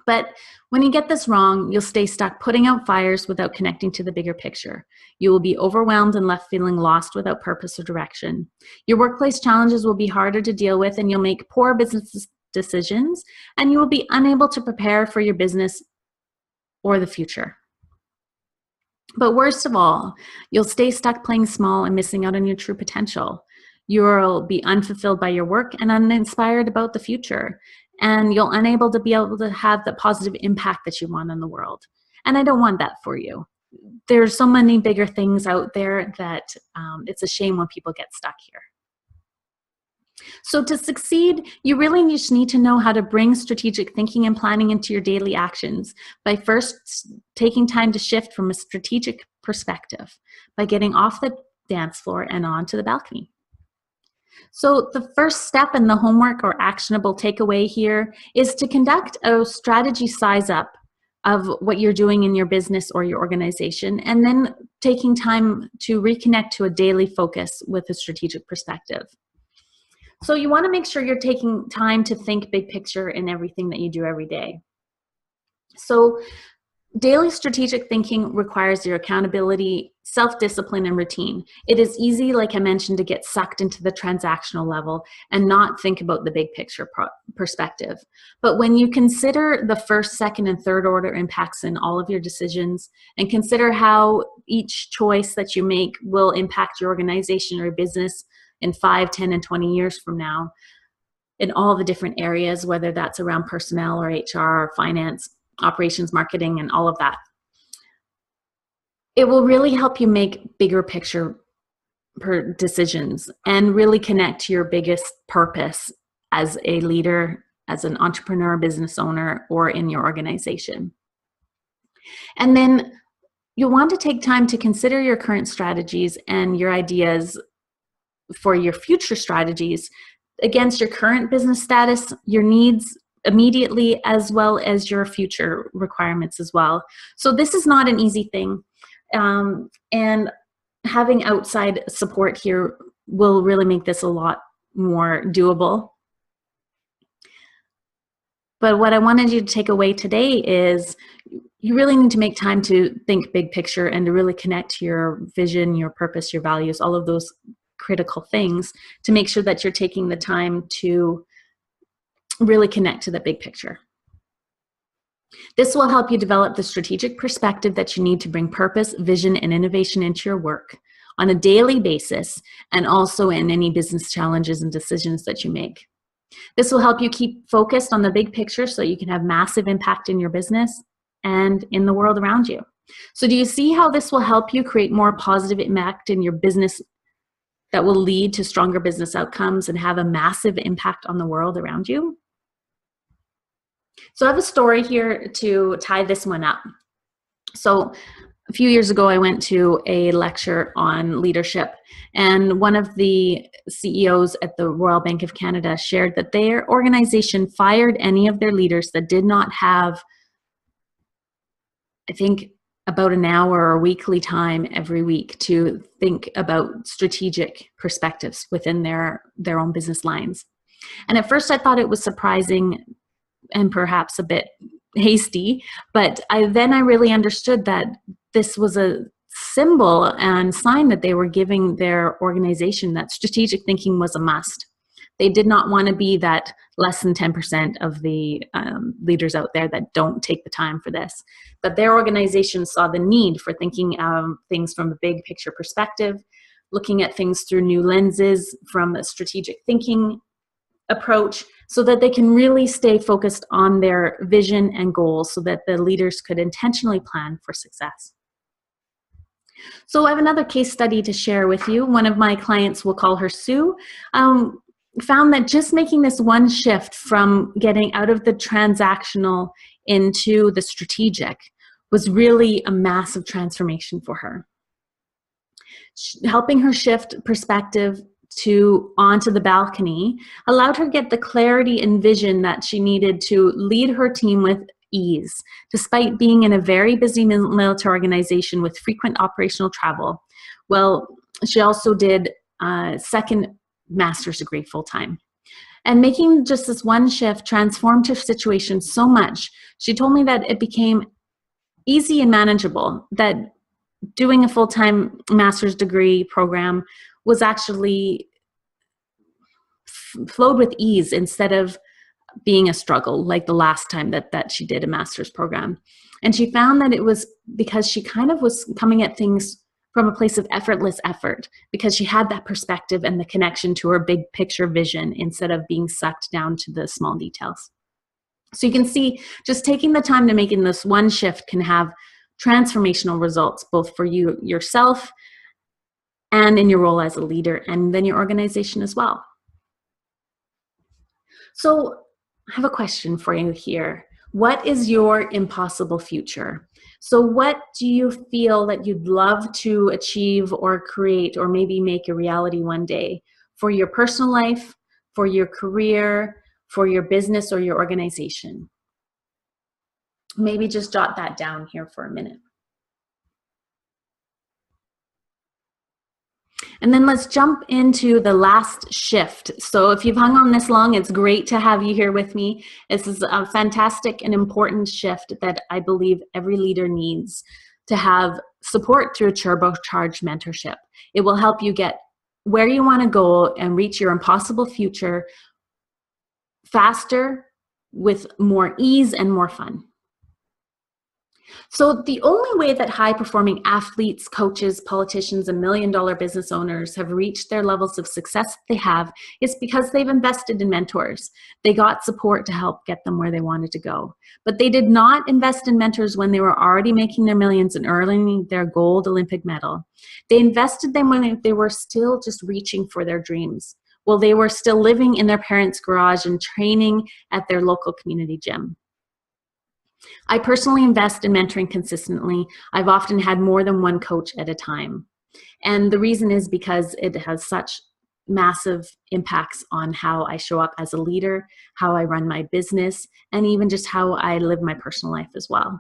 But when you get this wrong, you'll stay stuck putting out fires without connecting to the bigger picture. You will be overwhelmed and left feeling lost without purpose or direction. Your workplace challenges will be harder to deal with, and you'll make poor business decisions, and you will be unable to prepare for your business or the future. But worst of all, you'll stay stuck playing small and missing out on your true potential. You'll be unfulfilled by your work and uninspired about the future. And you'll unable to be able to have the positive impact that you want on the world. And I don't want that for you. There's so many bigger things out there that it's a shame when people get stuck here. So to succeed, you really just need to know how to bring strategic thinking and planning into your daily actions by first taking time to shift from a strategic perspective, by getting off the dance floor and onto the balcony. So the first step in the homework or actionable takeaway here is to conduct a strategy size up of what you're doing in your business or your organization, and then taking time to reconnect to a daily focus with a strategic perspective. So you want to make sure you're taking time to think big picture in everything that you do every day. So daily strategic thinking requires your accountability, self-discipline, and routine. It is easy, like I mentioned, to get sucked into the transactional level and not think about the big picture perspective. But when you consider the first, second, and third order impacts in all of your decisions, and consider how each choice that you make will impact your organization or business in 5, 10, and 20 years from now, in all the different areas, whether that's around personnel or HR or finance, operations, marketing, and all of that, it will really help you make bigger picture decisions and really connect to your biggest purpose as a leader, as an entrepreneur, business owner, or in your organization. And then you'll want to take time to consider your current strategies and your ideas for your future strategies against your current business status, your needs immediately, as well as your future requirements as well. So this is not an easy thing. And having outside support here will really make this a lot more doable. But what I wanted you to take away today is you really need to make time to think big picture and to really connect to your vision, your purpose, your values, all of those critical things, to make sure that you're taking the time to really connect to the big picture. This will help you develop the strategic perspective that you need to bring purpose, vision, and innovation into your work on a daily basis, and also in any business challenges and decisions that you make. This will help you keep focused on the big picture so you can have massive impact in your business and in the world around you. So do you see how this will help you create more positive impact in your business that will lead to stronger business outcomes and have a massive impact on the world around you? So I have a story here to tie this one up. So a few years ago, I went to a lecture on leadership, and one of the CEOs at the Royal Bank of Canada shared that their organization fired any of their leaders that did not have, I think, about an hour or weekly time every week to think about strategic perspectives within their own business lines. And at first I thought it was surprising and perhaps a bit hasty, but then I really understood that this was a symbol and sign that they were giving their organization that strategic thinking was a must. They did not want to be that less than 10% of the leaders out there that don't take the time for this. But their organization saw the need for thinking things from a big picture perspective, looking at things through new lenses from a strategic thinking approach, so that they can really stay focused on their vision and goals so that the leaders could intentionally plan for success. So I have another case study to share with you. One of my clients, we'll call her Sue, found that just making this one shift from getting out of the transactional into the strategic was really a massive transformation for her. Helping her shift perspective to onto the balcony allowed her to get the clarity and vision that she needed to lead her team with ease, despite being in a very busy military organization with frequent operational travel. Well, she also did a second master's degree full-time. And making just this one shift transformed her situation so much. She told me that it became easy and manageable, that doing a full-time master's degree program was actually flowed with ease instead of being a struggle like the last time that she did a master's program. And she found that it was because she kind of was coming at things from a place of effortless effort, because she had that perspective and the connection to her big picture vision instead of being sucked down to the small details. So you can see just taking the time to making this one shift can have transformational results, both for you yourself and in your role as a leader, and then your organization as well. So I have a question for you here. What is your impossible future? So what do you feel that you'd love to achieve or create or maybe make a reality one day for your personal life, for your career, for your business or your organization? Maybe just jot that down here for a minute. And then let's jump into the last shift. So if you've hung on this long, it's great to have you here with me. This is a fantastic and important shift that I believe every leader needs to have support through a turbocharged mentorship. It will help you get where you want to go and reach your impossible future faster, with more ease and more fun. So the only way that high-performing athletes, coaches, politicians, and million-dollar business owners have reached their levels of success they have is because they've invested in mentors. They got support to help get them where they wanted to go. But they did not invest in mentors when they were already making their millions and earning their gold Olympic medal. They invested them when they were still just reaching for their dreams. Well, they were still living in their parents' garage and training at their local community gym. I personally invest in mentoring consistently. I've often had more than one coach at a time. And the reason is because it has such massive impacts on how I show up as a leader, how I run my business, and even just how I live my personal life as well.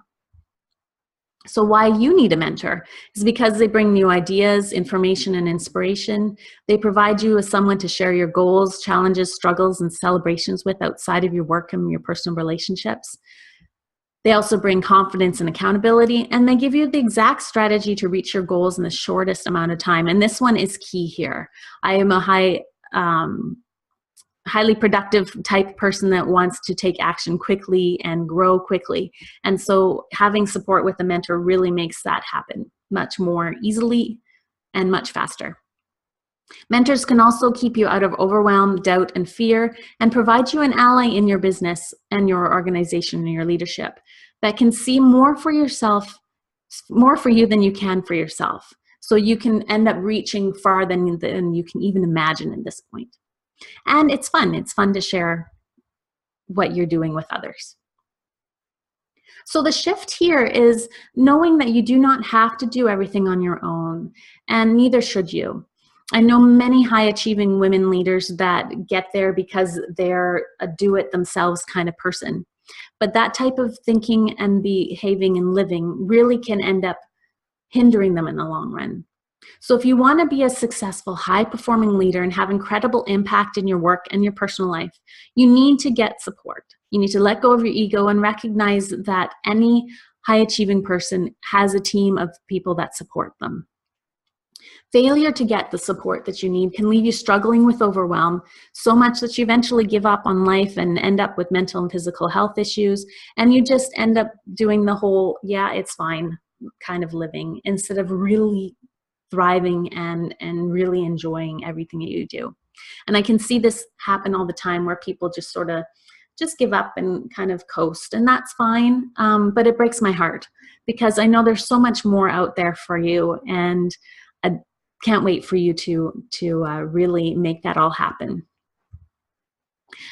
So why you need a mentor is because they bring new ideas, information, and inspiration. They provide you with someone to share your goals, challenges, struggles, and celebrations with outside of your work and your personal relationships. They also bring confidence and accountability, and they give you the exact strategy to reach your goals in the shortest amount of time. And this one is key here. I am a highly productive type person that wants to take action quickly and grow quickly. And so having support with a mentor really makes that happen much more easily and much faster. Mentors can also keep you out of overwhelm, doubt, and fear, and provide you an ally in your business and your organization and your leadership that can see more for yourself, more for you than you can for yourself. So you can end up reaching farther than you can even imagine at this point. And it's fun. It's fun to share what you're doing with others. So the shift here is knowing that you do not have to do everything on your own, and neither should you. I know many high-achieving women leaders that get there because they're a do-it-themselves kind of person. But that type of thinking and behaving and living really can end up hindering them in the long run. So if you want to be a successful, high-performing leader and have incredible impact in your work and your personal life, you need to get support. You need to let go of your ego and recognize that any high-achieving person has a team of people that support them. Failure to get the support that you need can leave you struggling with overwhelm so much that you eventually give up on life and end up with mental and physical health issues, and you just end up doing the whole, yeah, it's fine kind of living instead of really thriving and really enjoying everything that you do. And I can see this happen all the time where people just sort of just give up and kind of coast, and that's fine, but it breaks my heart because I know there's so much more out there for you, and I can't wait for you to really make that all happen.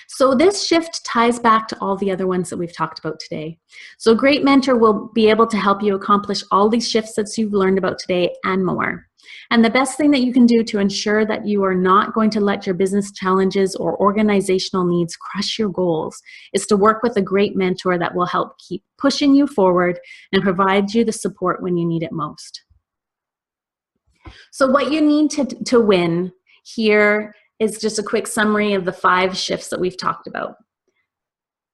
So this shift ties back to all the other ones that we've talked about today. So a great mentor will be able to help you accomplish all these shifts that you've learned about today and more. And the best thing that you can do to ensure that you are not going to let your business challenges or organizational needs crush your goals is to work with a great mentor that will help keep pushing you forward and provide you the support when you need it most. So what you need to win here is just a quick summary of the 5 shifts that we've talked about.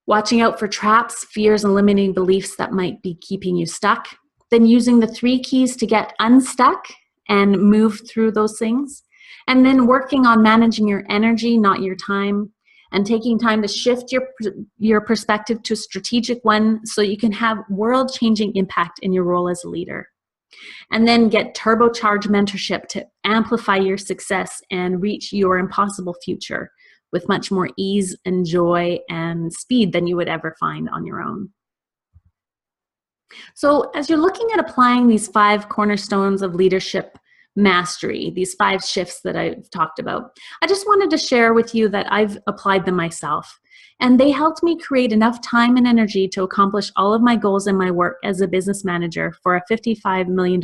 Watching out for traps, fears, and limiting beliefs that might be keeping you stuck. Then using the 3 keys to get unstuck and move through those things. And then working on managing your energy, not your time. And taking time to shift your perspective to a strategic one so you can have world-changing impact in your role as a leader. And then get turbocharged mentorship to amplify your success and reach your impossible future with much more ease and joy and speed than you would ever find on your own. So as you're looking at applying these 5 cornerstones of leadership mastery, these 5 shifts that I've talked about, I just wanted to share with you that I've applied them myself. And they helped me create enough time and energy to accomplish all of my goals in my work as a business manager for a $55 million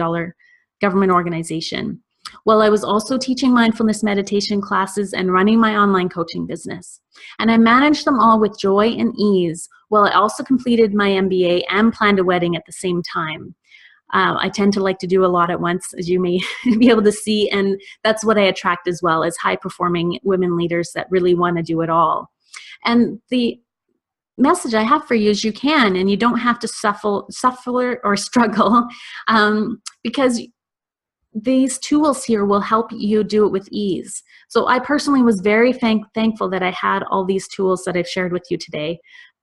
government organization, while I was also teaching mindfulness meditation classes and running my online coaching business. And I managed them all with joy and ease, while I also completed my MBA and planned a wedding at the same time. I tend to like to do a lot at once, as you may be able to see, and that's what I attract as well, as high-performing women leaders that really want to do it all. And the message I have for you is you can, and you don't have to suffer or struggle, because these tools here will help you do it with ease. So I personally was very thankful that I had all these tools that I've shared with you today,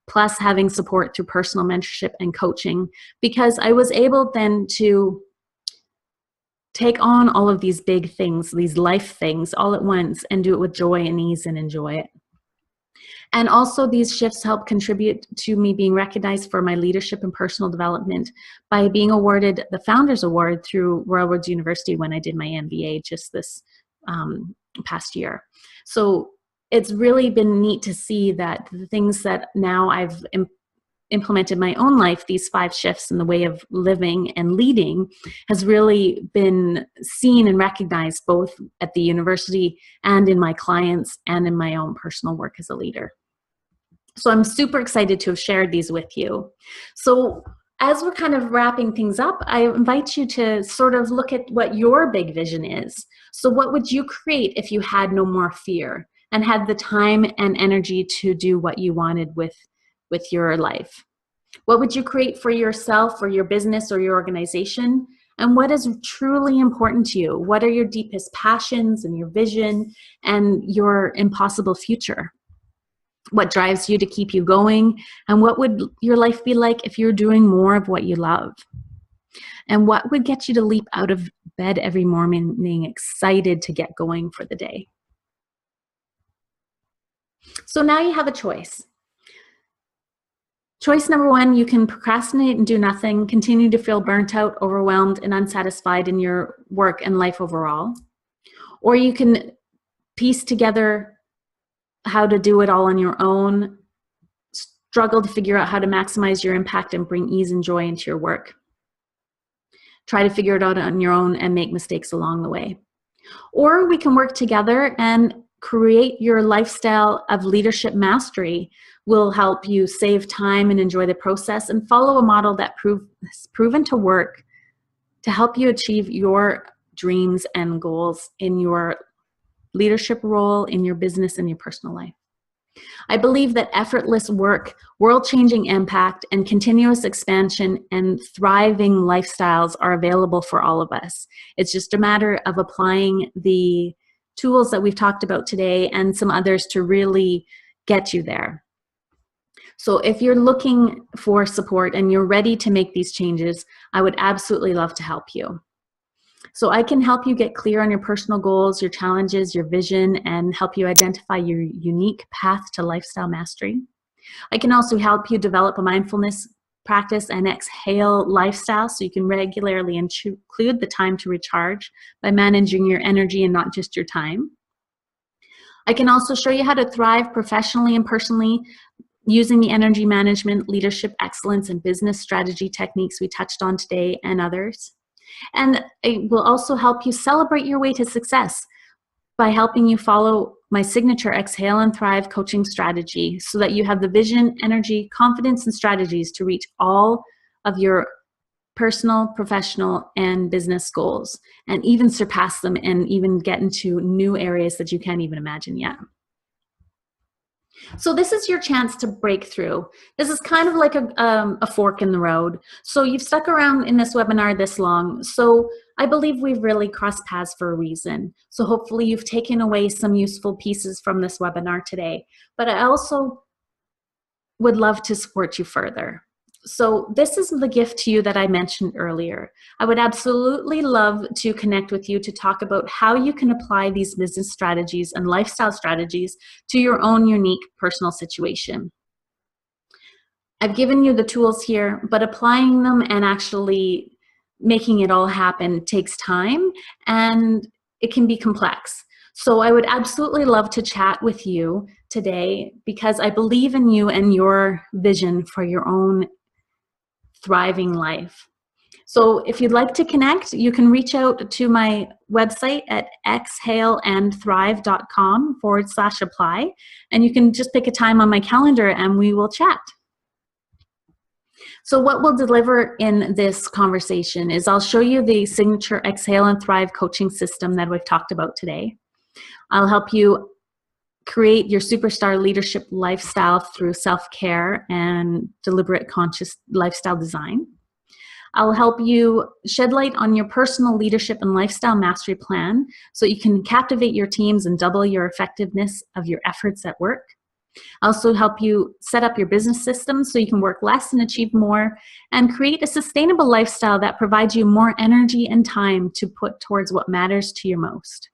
plus having support through personal mentorship and coaching, because I was able then to take on all of these big things, these life things all at once, and do it with joy and ease and enjoy it. And also these shifts help contribute to me being recognized for my leadership and personal development by being awarded the Founders Award through Royal Roads University when I did my MBA just this past year. So it's really been neat to see that the things that now I've implemented in my own life, these 5 shifts in the way of living and leading, has really been seen and recognized both at the university and in my clients and in my own personal work as a leader. So I'm super excited to have shared these with you. So as we're kind of wrapping things up, I invite you to sort of look at what your big vision is. So what would you create if you had no more fear and had the time and energy to do what you wanted with your life? What would you create for yourself or your business or your organization? And what is truly important to you? What are your deepest passions and your vision and your impossible future? What drives you to keep you going? And what would your life be like if you're doing more of what you love? And what would get you to leap out of bed every morning excited to get going for the day? So now you have a choice. Choice number 1, you can procrastinate and do nothing, continue to feel burnt out, overwhelmed, and unsatisfied in your work and life overall. Or you can piece together how to do it all on your own, struggle to figure out how to maximize your impact and bring ease and joy into your work. Try to figure it out on your own and make mistakes along the way. Or we can work together and create your lifestyle of leadership mastery. Will help you save time and enjoy the process and follow a model that has proven to work to help you achieve your dreams and goals in your leadership role, in your business, and your personal life. I believe that effortless work, world-changing impact, and continuous expansion and thriving lifestyles are available for all of us. It's just a matter of applying the tools that we've talked about today and some others to really get you there. So if you're looking for support and you're ready to make these changes, I would absolutely love to help you. So I can help you get clear on your personal goals, your challenges, your vision, and help you identify your unique path to lifestyle mastery. I can also help you develop a mindfulness practice and exhale lifestyle so you can regularly include the time to recharge by managing your energy and not just your time. I can also show you how to thrive professionally and personally using the energy management, leadership excellence, and business strategy techniques we touched on today and others. And it will also help you celebrate your way to success by helping you follow my signature Exhale and Thrive coaching strategy so that you have the vision, energy, confidence, and strategies to reach all of your personal, professional, and business goals, and even surpass them and even get into new areas that you can't even imagine yet. So this is your chance to break through. This is kind of like a fork in the road. So you've stuck around in this webinar this long. So I believe we've really crossed paths for a reason. So hopefully you've taken away some useful pieces from this webinar today. But I also would love to support you further. So this is the gift to you that I mentioned earlier. I would absolutely love to connect with you to talk about how you can apply these business strategies and lifestyle strategies to your own unique personal situation. I've given you the tools here, but applying them and actually making it all happen takes time and it can be complex. So I would absolutely love to chat with you today because I believe in you and your vision for your own thriving life. So if you'd like to connect, you can reach out to my website at exhaleandthrive.com/apply, and you can just pick a time on my calendar and we will chat. So what we'll deliver in this conversation is I'll show you the signature Exhale and Thrive coaching system that we've talked about today. I'll help you create your superstar leadership lifestyle through self-care and deliberate conscious lifestyle design. I'll help you shed light on your personal leadership and lifestyle mastery plan so you can captivate your teams and double your effectiveness of your efforts at work. I'll also help you set up your business system so you can work less and achieve more and create a sustainable lifestyle that provides you more energy and time to put towards what matters to you most.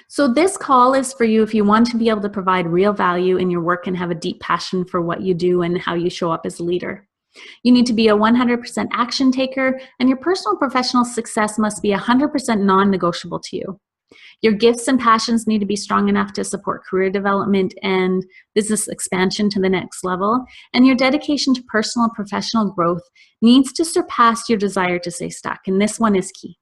So this call is for you if you want to be able to provide real value in your work and have a deep passion for what you do and how you show up as a leader. You need to be a 100% action taker, and your personal and professional success must be 100% non-negotiable to you. Your gifts and passions need to be strong enough to support career development and business expansion to the next level, and your dedication to personal and professional growth needs to surpass your desire to stay stuck, and this one is key.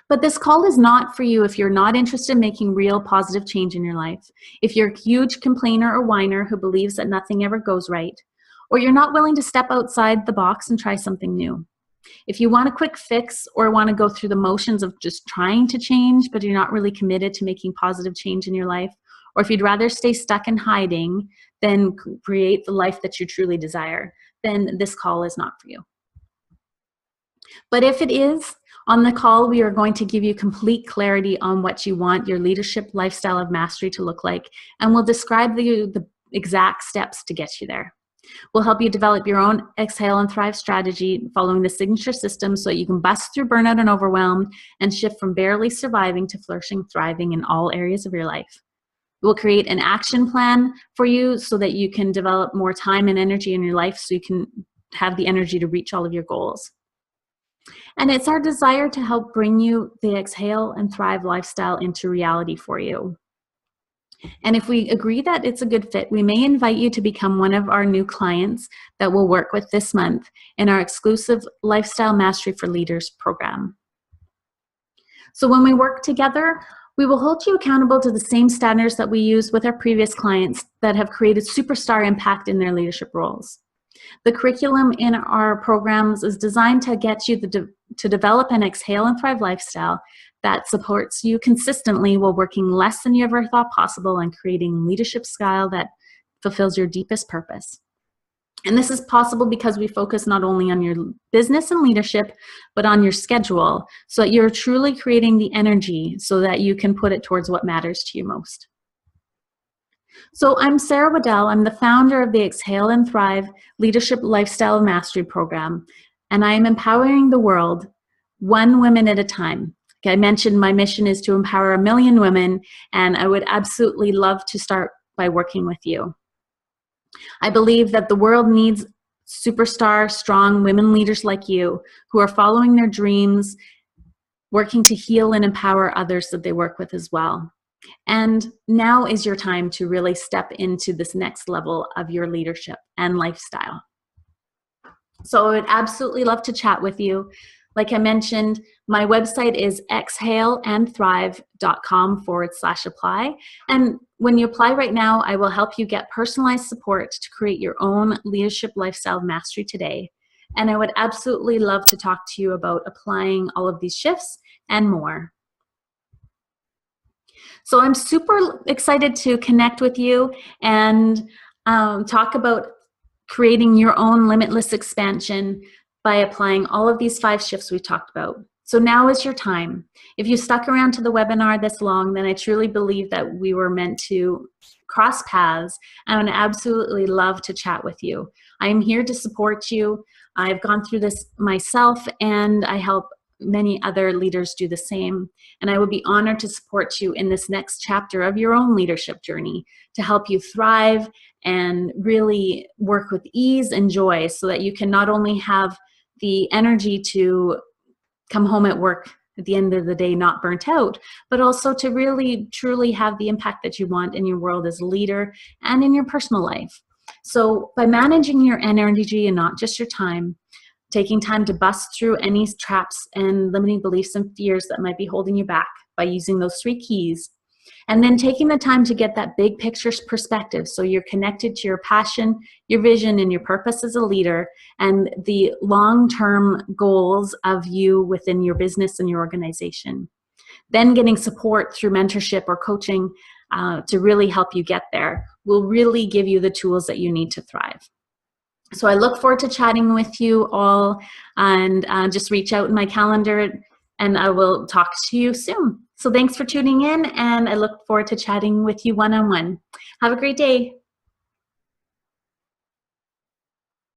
But this call is not for you if you're not interested in making real positive change in your life, if you're a huge complainer or whiner who believes that nothing ever goes right, or you're not willing to step outside the box and try something new. If you want a quick fix or want to go through the motions of just trying to change, but you're not really committed to making positive change in your life, or if you'd rather stay stuck in hiding than create the life that you truly desire, then this call is not for you. But if it is, on the call, we are going to give you complete clarity on what you want your leadership lifestyle of mastery to look like, and we'll describe the exact steps to get you there. We'll help you develop your own Exhale and Thrive strategy following the signature system so you can bust through burnout and overwhelm and shift from barely surviving to flourishing, thriving in all areas of your life. We'll create an action plan for you so that you can develop more time and energy in your life so you can have the energy to reach all of your goals. And it's our desire to help bring you the Exhale and Thrive lifestyle into reality for you. And if we agree that it's a good fit, we may invite you to become one of our new clients that we'll work with this month in our exclusive Lifestyle Mastery for Leaders program. So when we work together, we will hold you accountable to the same standards that we used with our previous clients that have created superstar impact in their leadership roles. The curriculum in our programs is designed to get you to develop an Exhale and Thrive lifestyle that supports you consistently while working less than you ever thought possible and creating leadership style that fulfills your deepest purpose. And this is possible because we focus not only on your business and leadership, but on your schedule so that you're truly creating the energy so that you can put it towards what matters to you most. So I'm Sarah Waddell. I'm the founder of the Exhale and Thrive Leadership Lifestyle Mastery Program, and I am empowering the world one woman at a time. Like I mentioned, my mission is to empower 1 million women, and I would absolutely love to start by working with you. I believe that the world needs superstar, strong women leaders like you who are following their dreams, working to heal and empower others that they work with as well. And now is your time to really step into this next level of your leadership and lifestyle. So I would absolutely love to chat with you. Like I mentioned, my website is exhaleandthrive.com/apply. And when you apply right now, I will help you get personalized support to create your own leadership lifestyle mastery today. And I would absolutely love to talk to you about applying all of these shifts and more. So I'm super excited to connect with you and talk about creating your own limitless expansion by applying all of these 5 shifts we talked about. So now is your time. If you stuck around to the webinar this long, then I truly believe that we were meant to cross paths. I would absolutely love to chat with you. I am here to support you. I've gone through this myself, and I help many other leaders do the same. And I would be honored to support you in this next chapter of your own leadership journey to help you thrive and really work with ease and joy so that you can not only have the energy to come home at work at the end of the day not burnt out, but also to really truly have the impact that you want in your world as a leader and in your personal life. So by managing your energy and not just your time, taking time to bust through any traps and limiting beliefs and fears that might be holding you back by using those 3 keys. And then taking the time to get that big picture perspective so you're connected to your passion, your vision, and your purpose as a leader, and the long-term goals of you within your business and your organization. Then getting support through mentorship or coaching to really help you get there will really give you the tools that you need to thrive. So I look forward to chatting with you all, and just reach out in my calendar and I will talk to you soon. So thanks for tuning in, and I look forward to chatting with you one-on-one. Have a great day.